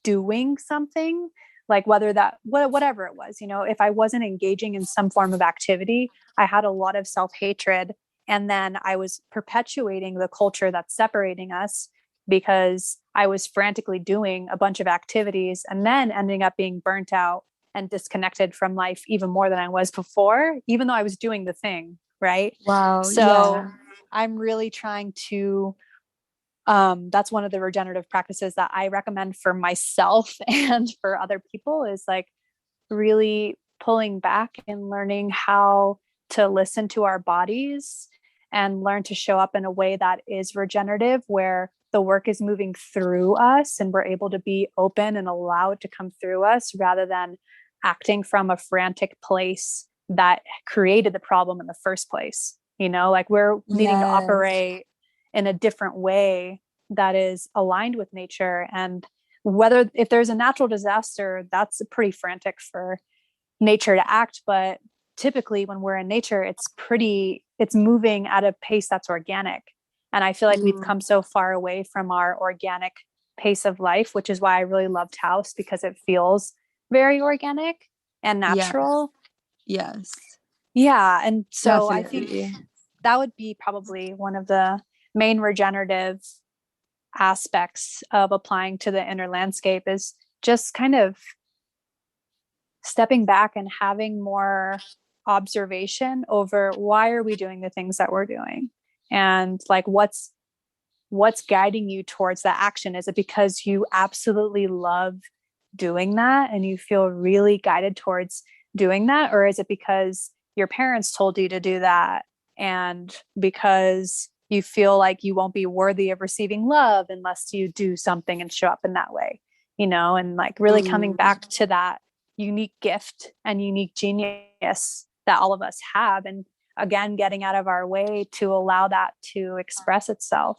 B: doing something, like whether that whatever it was, if I wasn't engaging in some form of activity, I had a lot of self-hatred, and then I was perpetuating the culture that's separating us because I was frantically doing a bunch of activities and then ending up being burnt out and disconnected from life even more than I was before, even though I was doing the thing, right?
A: wow.
B: So
A: Yeah.
B: I'm really trying to that's one of the regenerative practices that I recommend for myself and for other people is like really pulling back and learning how to listen to our bodies and learn to show up in a way that is regenerative, where the work is moving through us and we're able to be open and allow it to come through us rather than acting from a frantic place that created the problem in the first place. Like we're needing to
A: Yes.
B: operate in a different way that is aligned with nature. And whether if there's a natural disaster, that's pretty frantic for nature to act. But typically when we're in nature, it's moving at a pace that's organic. And I feel like we've
A: Mm,
B: come so far away from our organic pace of life, which is why I really loved House because it feels very organic and
A: yeah.
B: natural.
A: Yes.
B: Yeah. And so I think
A: Definitely.
B: that would be probably one of the main regenerative aspects of applying to the inner landscape is just kind of stepping back and having more observation over why are we doing the things that we're doing and like what's guiding you towards that action. Is it because you absolutely love doing that and you feel really guided towards doing that, or is it because your parents told you to do that and because you feel like you won't be worthy of receiving love unless you do something and show up in that way, and like really coming
A: Mm,
B: back to that unique gift and unique genius that all of us have, and again getting out of our way to allow that to express itself.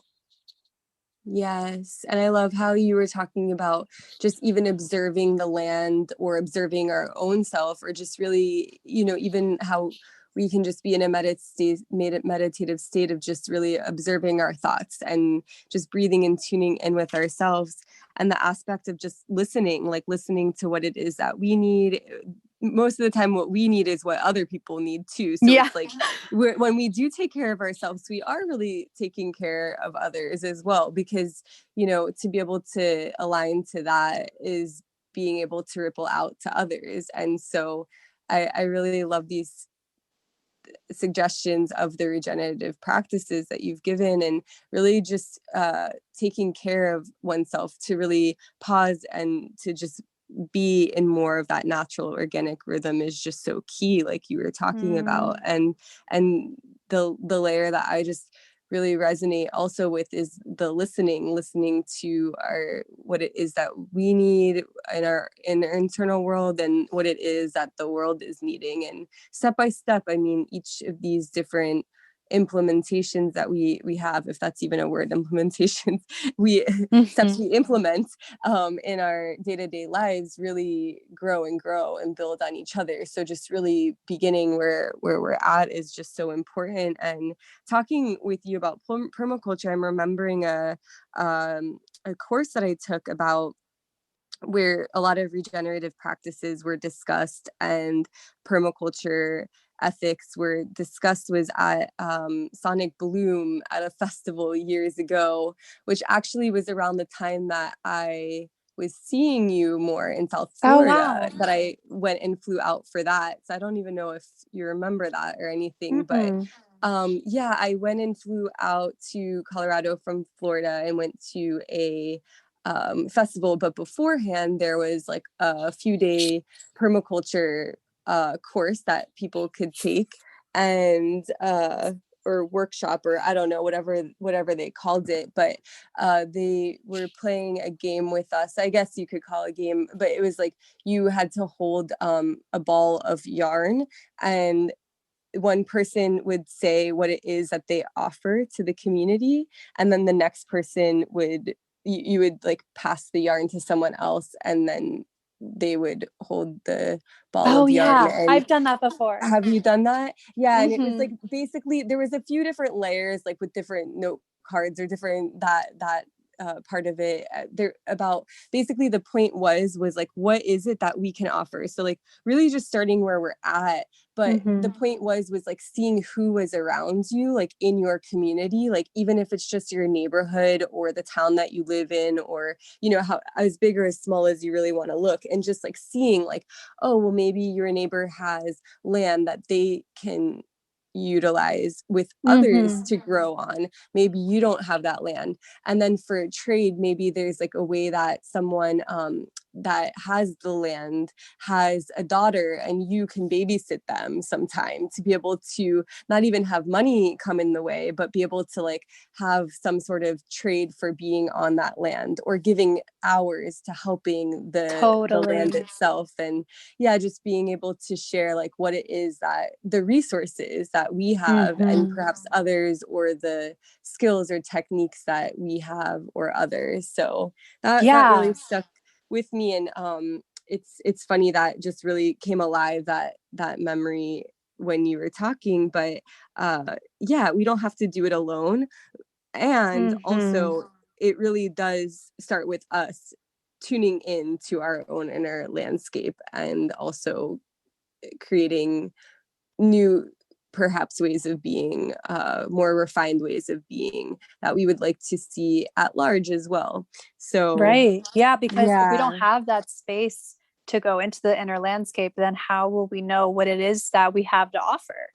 A: yes. And I love how you were talking about just even observing the land or observing our own self, or just really, even how we can just be in a meditative state of just really observing our thoughts and just breathing and tuning in with ourselves. And the aspect of just listening, like listening to what it is that we need, most of the time what we need is what other people need too. So
B: Yeah.
A: it's like when we do take care of ourselves, we are really taking care of others as well, because, you know, to be able to align to that is being able to ripple out to others. And so I really love these suggestions of the regenerative practices that you've given, and really just taking care of oneself to really pause and to just be in more of that natural organic rhythm is just so key, like you were talking about. And the layer that I just really resonate also with is the listening to our what it is that we need in our internal world, and what it is that the world is needing. And step by step, I mean, each of these different implementations that we have, if that's even a word, implementations, we steps we implement in our day-to-day lives really grow and build on each other. So just really beginning where we're at is just so important. And talking with you about permaculture, I'm remembering a course that I took about where a lot of regenerative practices were discussed, and permaculture ethics were discussed, was at Sonic Bloom at a festival years ago, which actually was around the time that I was seeing you more in South
B: Oh,
A: Florida,
B: wow.
A: that I went and flew out for that. So I don't even know if you remember that or anything, but yeah, I went and flew out to Colorado from Florida and went to a festival. But beforehand, there was like a few-day permaculture course that people could take, and or workshop, or I don't know, whatever they called it. But they were playing a game with us. I guess you could call it a game, but it was like you had to hold a ball of yarn, and one person would say what it is that they offer to the community, and then the next person would, you would like pass the yarn to someone else, and then they would hold the ball
B: Oh,
A: of yarn.
B: yeah.
A: And
B: I've done that before.
A: have you done that? Yeah. And it was like, basically there was a few different layers, like with different note cards or different that part of it there about, basically the point was like, what is it that we can offer? So like really just starting where we're at. But the point was like seeing who was around you, like in your community, like even if it's just your neighborhood or the town that you live in, or, you know, how as big or as small as you really want to look, and just like seeing like, oh, well, maybe your neighbor has land that they can utilize with others to grow on. Maybe you don't have that land. And then for trade, maybe there's like a way that someone that has the land has a daughter, and you can babysit them sometime, to be able to not even have money come in the way, but be able to like have some sort of trade for being on that land, or giving hours to helping the land itself. And yeah, just being able to share like what it is, that the resources that we have, and perhaps others, or the skills or techniques that we have or others. So that really stuck with me. And it's funny that just really came alive, that memory when you were talking. But yeah, we don't have to do it alone. And also it really does start with us tuning in to our own inner landscape, and also creating new, perhaps, ways of being, more refined ways of being that we would like to see at large as well. So
B: Right. Yeah, because if we don't
A: yeah,
B: have that space to go into the inner landscape, then how will we know what it is that we have to offer,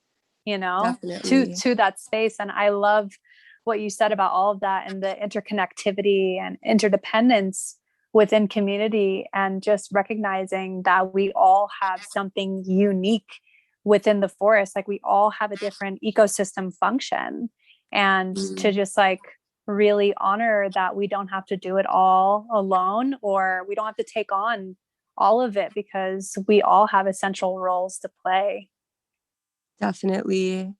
B: you know,
A: definitely.
B: to that space? And I love what you said about all of that, and the interconnectivity and interdependence within community, and just recognizing that we all have something unique within the forest. Like we all have a different ecosystem function, and to just like really honor that we don't have to do it all alone, or we don't have to take on all of it, because we all have essential roles to play.
A: Definitely.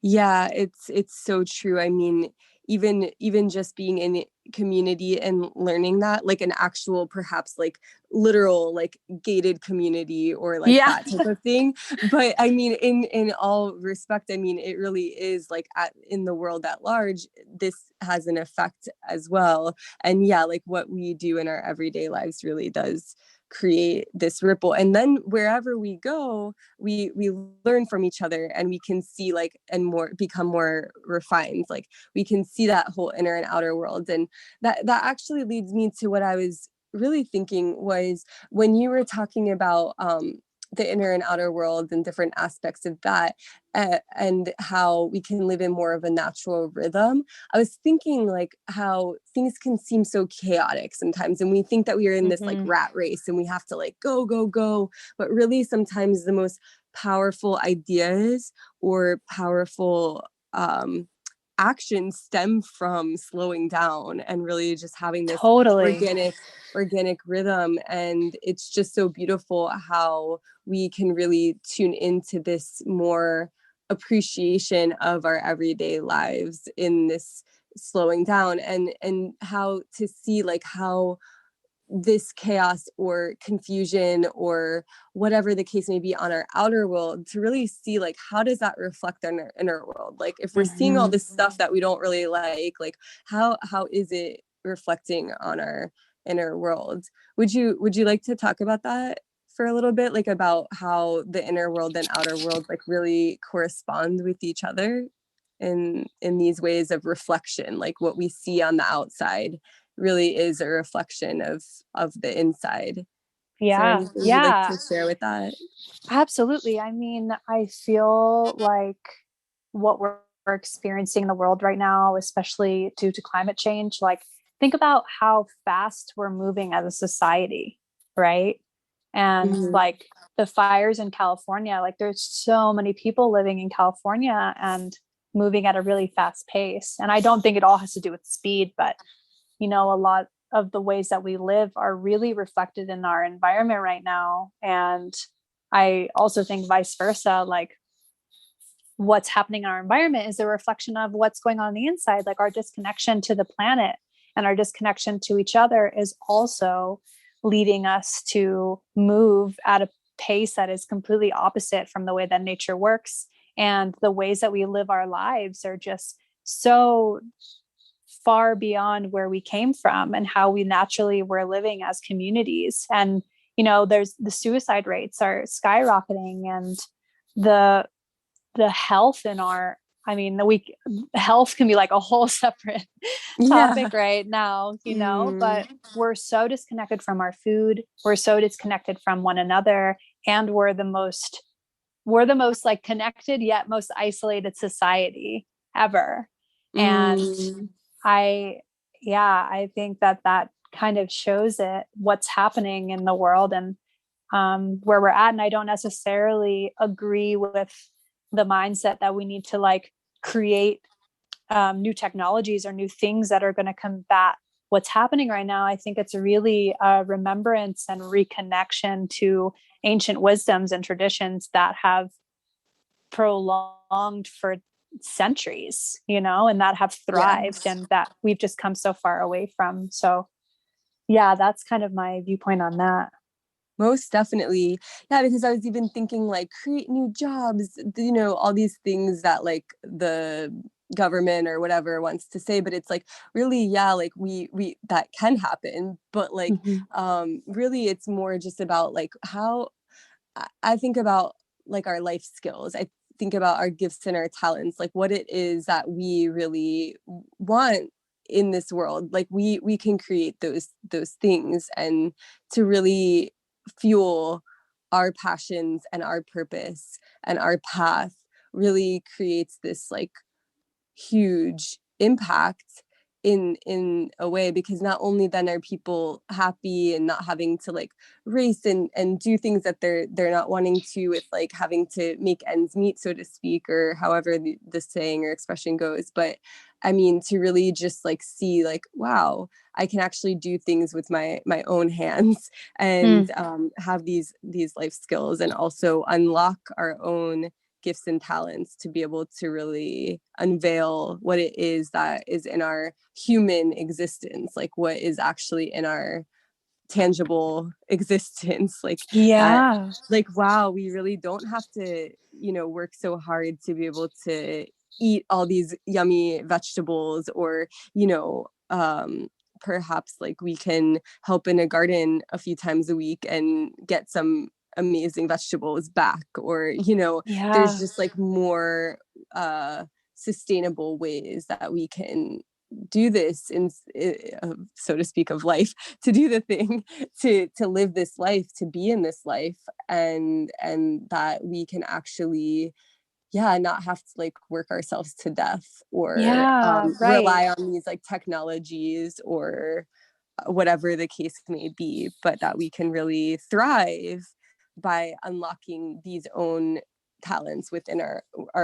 A: Yeah, it's so true. I mean, even just being in community and learning that, like an actual, perhaps like literal, like gated community, or like
B: Yeah.
A: that type of thing. But I mean, in all respect, I mean, it really is like in the world at large, this has an effect as well. And yeah, like what we do in our everyday lives really does create this ripple. And then wherever we go, we learn from each other, and we can see like, and more, become more refined. Like we can see that whole inner and outer world. And that actually leads me to what I was really thinking was, when you were talking about the inner and outer world and different aspects of that, and how we can live in more of a natural rhythm. I was thinking like how things can seem so chaotic sometimes, and we think that we are in this like rat race and we have to like go, go, go. But really sometimes the most powerful ideas or powerful actions stem from slowing down and really just having this organic rhythm. And it's just so beautiful how we can really tune into this more appreciation of our everyday lives in this slowing down, and how to see like how this chaos or confusion or whatever the case may be on our outer world, to really see like, how does that reflect on our inner world? Like if we're seeing all this stuff that we don't really like how is it reflecting on our inner world? Would you like to talk about that for a little bit, like about how the inner world and outer world like really correspond with each other in these ways of reflection? Like what we see on the outside really is a reflection of the inside. Is there anything you'd like to share with that?
B: Absolutely. I mean, I feel like what we're experiencing in the world right now, especially due to climate change, like think about how fast we're moving as a society, right? And like the fires in California, like there's so many people living in California and moving at a really fast pace. And I don't think it all has to do with speed, but a lot of the ways that we live are really reflected in our environment right now. And I also think vice versa, like what's happening in our environment is a reflection of what's going on the inside. Like our disconnection to the planet and our disconnection to each other is also leading us to move at a pace that is completely opposite from the way that nature works. And the ways that we live our lives are just so far beyond where we came from and how we naturally were living as communities. And, there's the suicide rates are skyrocketing, and the health in our, health can be like a whole separate topic right now, but we're so disconnected from our food. We're so disconnected from one another. And we're the most like connected yet most isolated society ever. And I think that kind of shows it, what's happening in the world and where we're at. And I don't necessarily agree with the mindset that we need to like create new technologies or new things that are going to combat what's happening right now. I think it's really a remembrance and reconnection to ancient wisdoms and traditions that have prolonged for centuries, and that have thrived and that we've just come so far away from. So yeah, that's kind of my viewpoint on that.
A: Most definitely. Yeah, because I was even thinking like create new jobs, all these things that like the government or whatever wants to say, but it's like really, like we that can happen, but like really it's more just about like how I think about like our life skills. I think about our gifts and our talents, like what it is that we really want in this world. Like we can create those things, and to really fuel our passions and our purpose and our path really creates this like huge impact in a way, because not only then are people happy and not having to like race and do things that they're not wanting to, with like having to make ends meet, so to speak, or however the saying or expression goes. But I mean, to really just like see like, wow, I can actually do things with my own hands and have these life skills, and also unlock our own gifts and talents to be able to really unveil what it is that is in our human existence, like what is actually in our tangible existence. Like like, wow, we really don't have to work so hard to be able to eat all these yummy vegetables, or perhaps like we can help in a garden a few times a week and get some amazing vegetables back, or there's just like more sustainable ways that we can do this in so to speak of life, to do the thing, to live this life, to be in this life, and that we can actually not have to like work ourselves to death, or
B: Right.
A: rely on these like technologies or whatever the case may be, but that we can really thrive by unlocking these own talents within our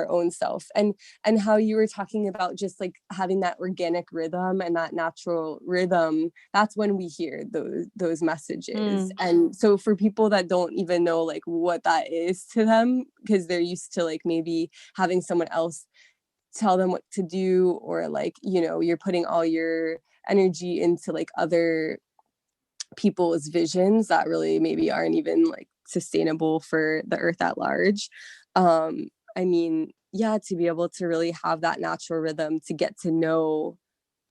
A: own self. And how you were talking about just like having that organic rhythm and that natural rhythm, that's when we hear those messages. And so for people that don't even know like what that is to them, because they're used to like maybe having someone else tell them what to do, or like you're putting all your energy into like other people's visions that really maybe aren't even like sustainable for the earth at large. I mean, to be able to really have that natural rhythm, to get to know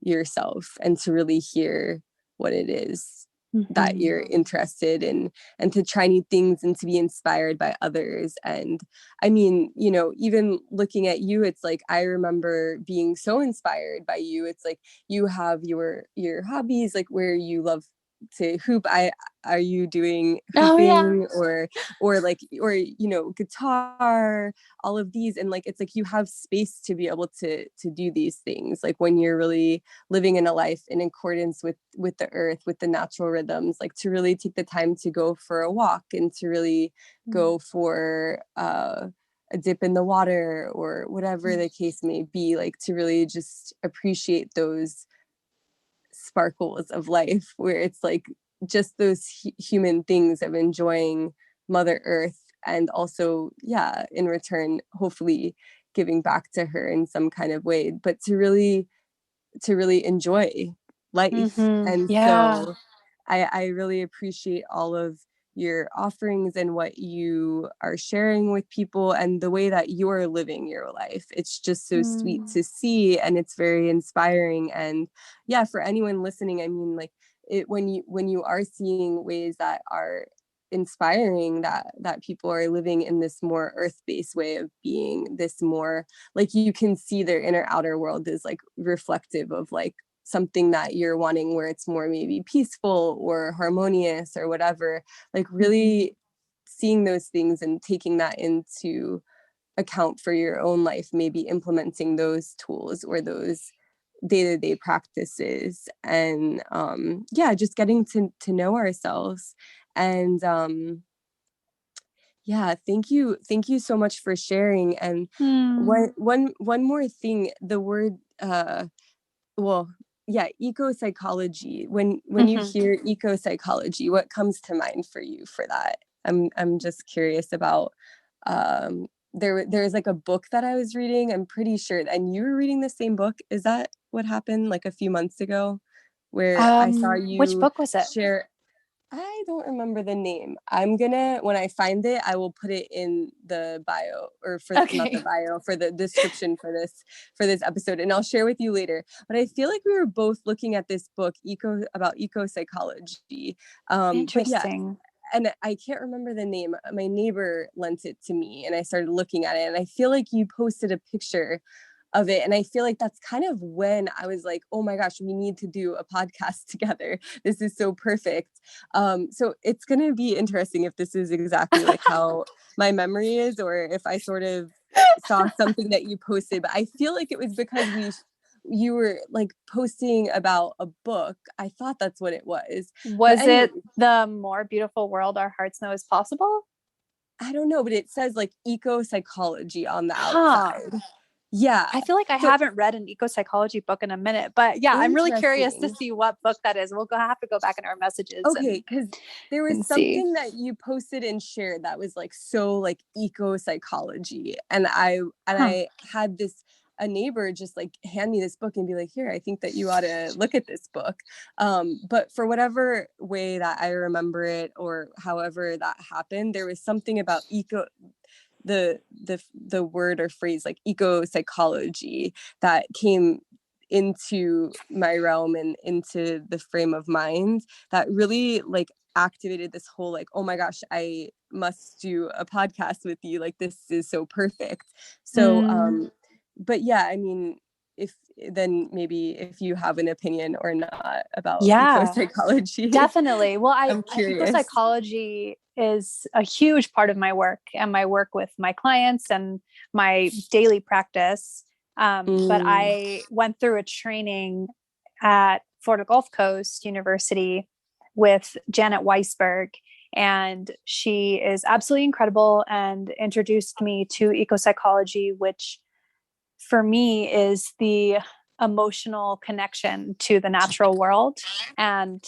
A: yourself and to really hear what it is that you're interested in, and to try new things and to be inspired by others. And I mean, even looking at you, it's like I remember being so inspired by you. It's like you have your hobbies, like where you love to hoop. Are you doing hooping, or like, or guitar, all of these? And like it's like you have space to be able to do these things, like when you're really living in a life in accordance with the earth, with the natural rhythms, like to really take the time to go for a walk, and to really go for a dip in the water, or whatever the case may be, like to really just appreciate those sparkles of life, where it's like just those human things of enjoying Mother Earth, and also in return hopefully giving back to her in some kind of way, but to really enjoy life. And so I really appreciate all of your offerings and what you are sharing with people, and the way that you're living your life. It's just so sweet to see, and it's very inspiring. And for anyone listening, I mean, like when you are seeing ways that are inspiring, that people are living in this more earth-based way of being, this more like you can see their inner outer world is like reflective of like something that you're wanting, where it's more maybe peaceful or harmonious or whatever, like really seeing those things and taking that into account for your own life, maybe implementing those tools or those day-to-day practices, and just getting to know ourselves. And thank you so much for sharing. And one more thing, the word ecopsychology. When you hear ecopsychology, what comes to mind for you for that? I'm just curious about there's like a book that I was reading, I'm pretty sure, and you were reading the same book. Is that what happened like a few months ago, where I saw
B: Which
A: you
B: book was it?
A: share? I don't remember the name. When I find it, I will put it in the bio, or not the bio, for the description for this episode, and I'll share with you later. But I feel like we were both looking at this book, about ecopsychology.
B: Interesting.
A: And I can't remember the name. My neighbor lent it to me, and I started looking at it, and I feel like you posted a picture of it. And I feel like that's kind of when I was like, oh my gosh, we need to do a podcast together. This is so perfect. So it's going to be interesting if this is exactly like how my memory is, or if I sort of saw something that you posted. But I feel like it was because you were like posting about a book. I thought that's what it was.
B: Was it The More Beautiful World Our Hearts Know Is Possible?
A: I don't know, but it says like ecopsychology on the outside. Yeah.
B: I feel like I haven't read an ecopsychology book in a minute, but I'm really curious to see what book that is. We'll have to go back in our messages.
A: Okay, because there was something that you posted and shared that was like so like ecopsychology, and I had a neighbor just like hand me this book and be like, here, I think that you ought to look at this book. But for whatever way that I remember it, or however that happened, there was something about the word or phrase like ecopsychology that came into my realm and into the frame of mind that really like activated this whole like, oh my gosh, I must do a podcast with you. Like, this is so perfect. So, but yeah, I mean, maybe if you have an opinion or not about ecopsychology.
B: Definitely. Well,
A: I'm curious.
B: ecopsychology is a huge part of my work and my work with my clients and my daily practice. But I went through a training at Florida Gulf Coast University with Janet Weisberg, and she is absolutely incredible and introduced me to ecopsychology, which for me is the emotional connection to the natural world and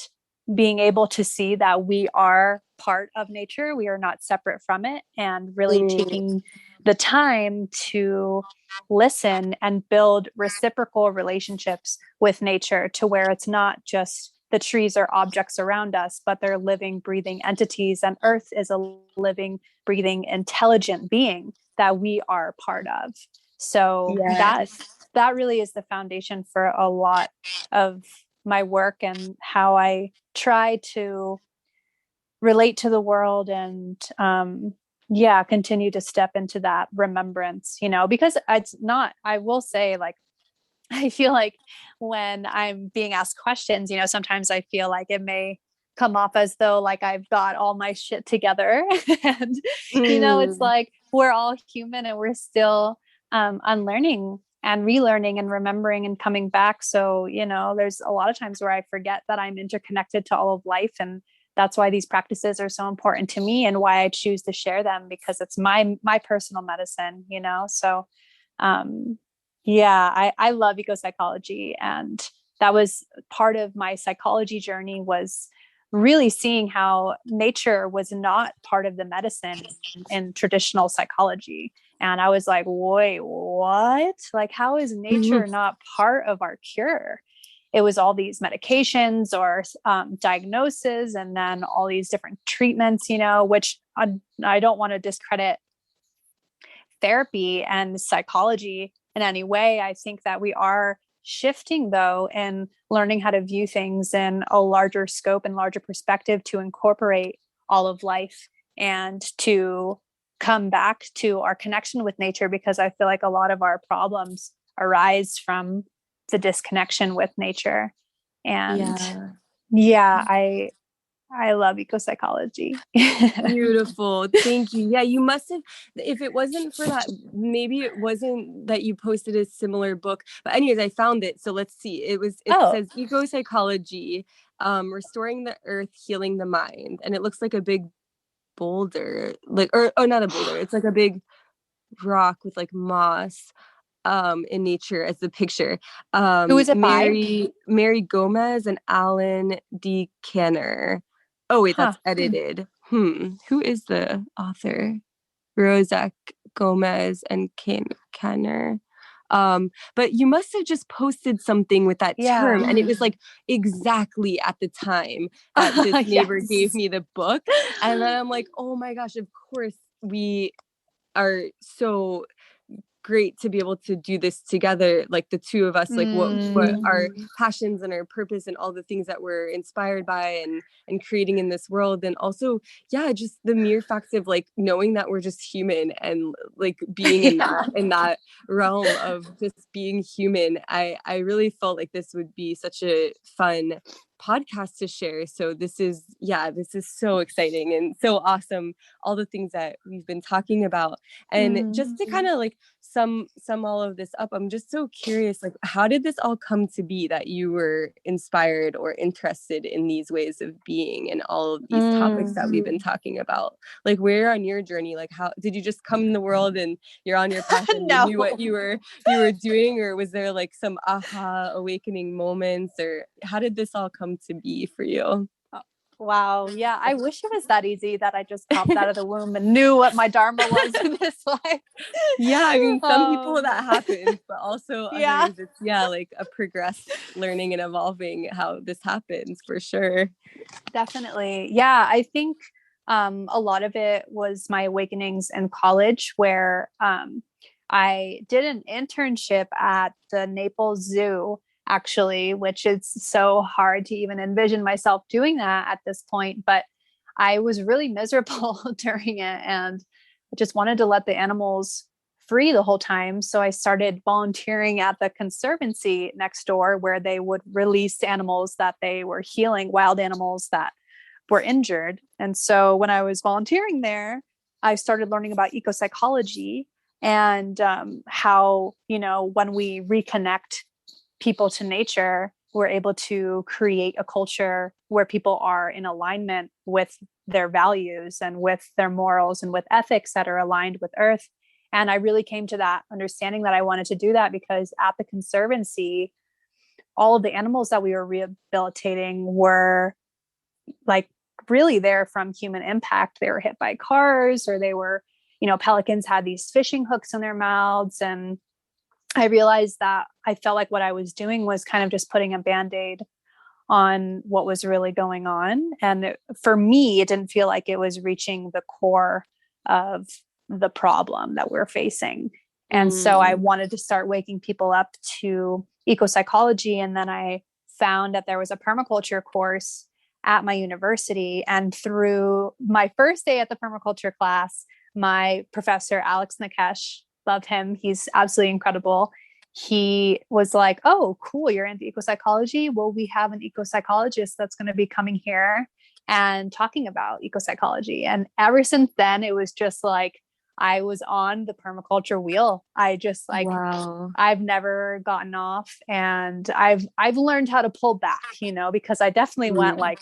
B: being able to see that we are part of nature. We are not separate from it, and really taking the time to listen and build reciprocal relationships with nature to where it's not just the trees are objects around us, but they're living, breathing entities, and Earth is a living, breathing, intelligent being that we are part of. So that really is the foundation for a lot of my work and how I try to relate to the world and continue to step into that remembrance, because it's not, I will say, like, I feel like when I'm being asked questions, sometimes I feel like it may come off as though like I've got all my shit together. And, it's like we're all human and we're still unlearning and relearning and remembering and coming back. So, there's a lot of times where I forget that I'm interconnected to all of life. And that's why these practices are so important to me and why I choose to share them, because it's my personal medicine, So, I love ecopsychology, and that was part of my psychology journey, was really seeing how nature was not part of the medicine in traditional psychology. And I was like, wait, what? Like, how is nature not part of our cure? It was all these medications or diagnoses, and then all these different treatments, which I don't want to discredit therapy and psychology in any way. I think that we are shifting, though, and learning how to view things in a larger scope and larger perspective to incorporate all of life and to come back to our connection with nature, because I feel like a lot of our problems arise from the disconnection with nature. And I love ecopsychology.
A: Beautiful. Thank you. Yeah, you must have, if it wasn't for that, maybe it wasn't that you posted a similar book. But anyways, I found it. So let's see. It says Ecopsychology, Restoring the Earth, Healing the Mind. And it looks like a big boulder, like, or not a boulder. It's like a big rock with like moss in nature as the picture.
B: Who is it by?
A: Mary Gomez and Alan D. Canner. Oh wait, that's edited. Who is the author? Rozak Gomez and Canner. But you must have just posted something with that term, and it was like exactly at the time that this neighbor gave me the book. And then I'm like, oh my gosh, of course we are so great to be able to do this together, like the two of us, like what our passions and our purpose and all the things that we're inspired by and creating in this world. And also just the mere fact of like knowing that we're just human and like being in that realm of just being human. I really felt like this would be such a fun podcast to share. So this is so exciting and so awesome, all the things that we've been talking about. And just to kind of like sum all of this up, I'm just so curious, like, how did this all come to be that you were inspired or interested in these ways of being and all of these topics that we've been talking about? Like, where on your journey, like, how did you just come in the world and you're on your path and you knew what you were doing, or was there like some aha awakening moments, or how did this all come to be for you?
B: Wow. Yeah. I wish it was that easy, that I just popped out of the womb and knew what my dharma was in this life.
A: Yeah. I mean, some people that happens, but also others, it's like a progressed learning and evolving how this happens, for sure.
B: Definitely. Yeah. I think a lot of it was my awakenings in college, where I did an internship at the Naples Zoo actually, which is so hard to even envision myself doing that at this point. But I was really miserable during it, and I just wanted to let the animals free the whole time. So I started volunteering at the conservancy next door, where they would release animals that they were healing, wild animals that were injured. And so when I was volunteering there, I started learning about ecopsychology and how, when we reconnect people to nature, we're able to create a culture where people are in alignment with their values and with their morals and with ethics that are aligned with earth. And I really came to that understanding that I wanted to do that because at the conservancy, all of the animals that we were rehabilitating were like really there from human impact. They were hit by cars, or they were, pelicans had these fishing hooks in their mouths. And I realized that I felt like what I was doing was kind of just putting a Band-Aid on what was really going on. And for me, it didn't feel like it was reaching the core of the problem that we're facing. And so I wanted to start waking people up to ecopsychology. And then I found that there was a permaculture course at my university. And through my first day at the permaculture class, my professor, Alex Nikesh, love him. He's absolutely incredible. He was like, "Oh, cool. You're into ecopsychology. Well, we have an ecopsychologist that's going to be coming here and talking about ecopsychology." And ever since then, it was just like, I was on the permaculture wheel. I just like,
A: Wow.
B: I've never gotten off, and I've learned how to pull back, because I definitely went like,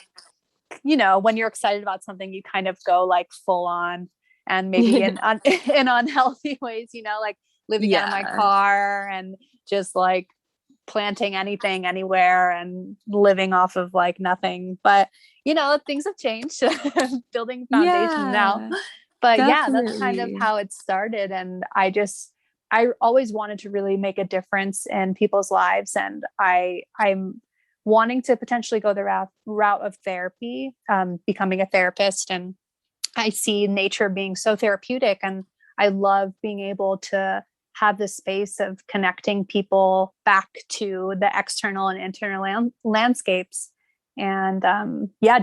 B: when you're excited about something, you kind of go like full on, and maybe in unhealthy ways, like living out of my car and just like planting anything anywhere and living off of like nothing. But things have changed. Building foundations now. But yeah, that's kind of how it started. And I always wanted to really make a difference in people's lives. And I'm wanting to potentially go the route of therapy, becoming a therapist. And I see nature being so therapeutic. And I love being able to have the space of connecting people back to the external and internal landscapes. And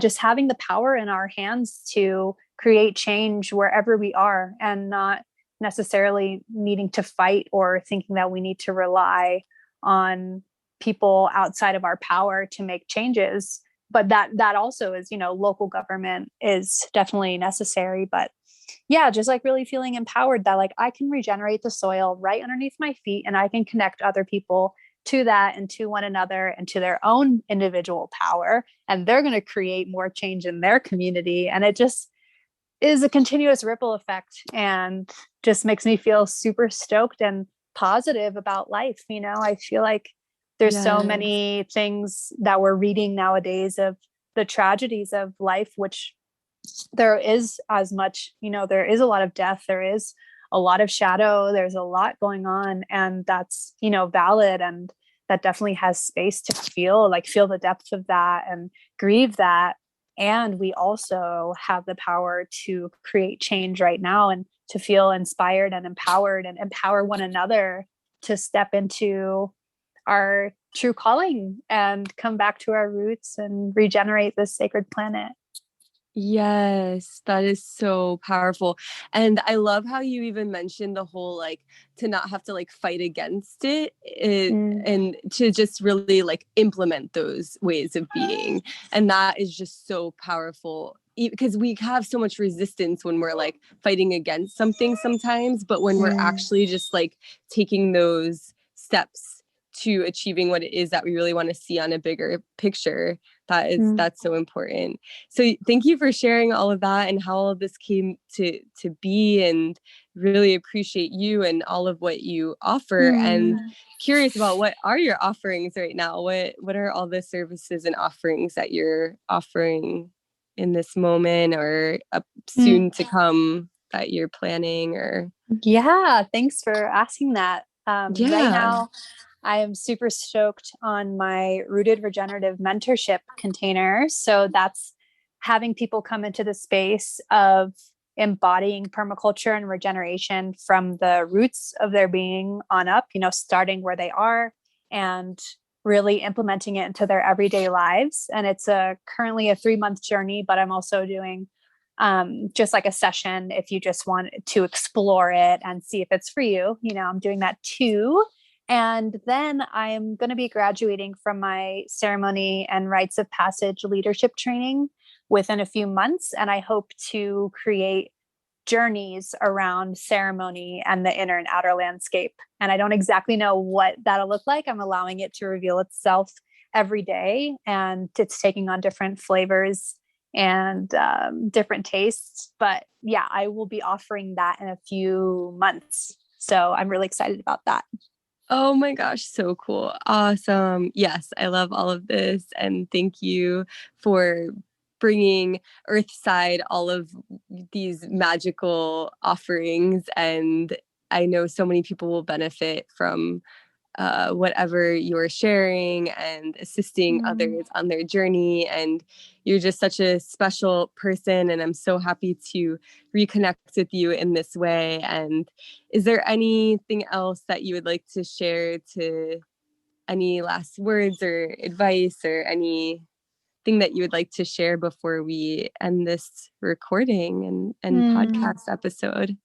B: just having the power in our hands to create change wherever we are, and not necessarily needing to fight or thinking that we need to rely on people outside of our power to make changes. But that also is, local government is definitely necessary. But yeah, just like really feeling empowered that like I can regenerate the soil right underneath my feet, and I can connect other people to that and to one another and to their own individual power. And they're going to create more change in their community. And it just is a continuous ripple effect, and just makes me feel super stoked and positive about life. I feel like there's so many things that we're reading nowadays of the tragedies of life, which there is as much, there is a lot of death, there is a lot of shadow, there's a lot going on, and that's, valid. And that definitely has space to feel the depth of that and grieve that. And we also have the power to create change right now, and to feel inspired and empowered, and empower one another to step into our true calling and come back to our roots and regenerate this sacred planet.
A: Yes, that is so powerful. And I love how you even mentioned the whole like to not have to like fight against and to just really like implement those ways of being. And that is just so powerful, because we have so much resistance when we're like fighting against something sometimes, but when we're actually just like taking those steps to achieving what it is that we really want to see on a bigger picture, that's so important. So thank you for sharing all of that and how all of this came to be, and really appreciate you and all of what you offer. And curious about, what are your offerings right now? What are all the services and offerings that you're offering in this moment, or soon to come, that you're planning? Or
B: yeah, thanks for asking that. Right now I am super stoked on my Rooted Regenerative Mentorship container. So that's having people come into the space of embodying permaculture and regeneration from the roots of their being on up, starting where they are, and really implementing it into their everyday lives. And it's currently a 3-month journey, but I'm also doing just like a session if you just want to explore it and see if it's for you. I'm doing that too. And then I'm going to be graduating from my ceremony and rites of passage leadership training within a few months. And I hope to create journeys around ceremony and the inner and outer landscape. And I don't exactly know what that'll look like. I'm allowing it to reveal itself every day, and it's taking on different flavors and different tastes. But yeah, I will be offering that in a few months. So I'm really excited about that.
A: Oh my gosh, so cool. Awesome. Yes, I love all of this. And thank you for bringing Earthside all of these magical offerings. And I know so many people will benefit from whatever you're sharing and assisting others on their journey. And you're just such a special person. And I'm so happy to reconnect with you in this way. And is there anything else that you would like to share, to any last words or advice or anything that you would like to share before we end this recording and podcast episode?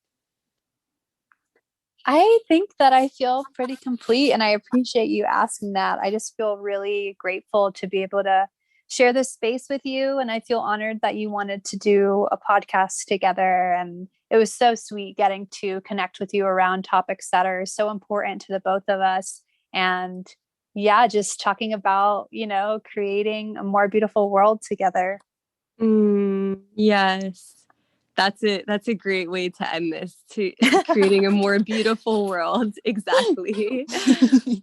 B: I think that I feel pretty complete, and I appreciate you asking that. I just feel really grateful to be able to share this space with you. And I feel honored that you wanted to do a podcast together. And it was so sweet getting to connect with you around topics that are so important to the both of us. And yeah, just talking about, creating a more beautiful world together.
A: Yes. That's it. That's a great way to end this, to creating a more beautiful world. Exactly.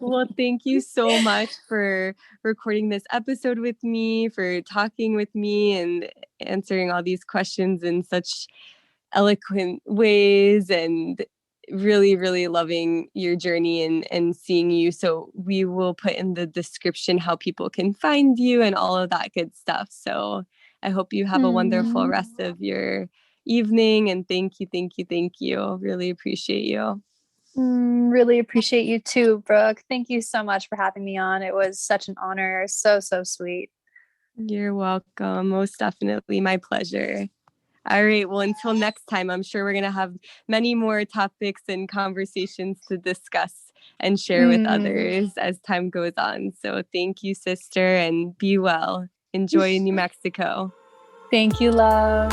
A: Well, thank you so much for recording this episode with me, for talking with me and answering all these questions in such eloquent ways, and really, really loving your journey and seeing you. So we will put in the description how people can find you and all of that good stuff. So I hope you have a wonderful rest of your evening. And thank you, thank you, thank you. Really appreciate you.
B: Really appreciate you too, Brooke. Thank you so much for having me on. It was such an honor. So, so sweet.
A: You're welcome. Most definitely my pleasure. All right. Well, until next time, I'm sure we're going to have many more topics and conversations to discuss and share with others as time goes on. So thank you, sister, and be well. Enjoy New Mexico.
B: Thank you, love.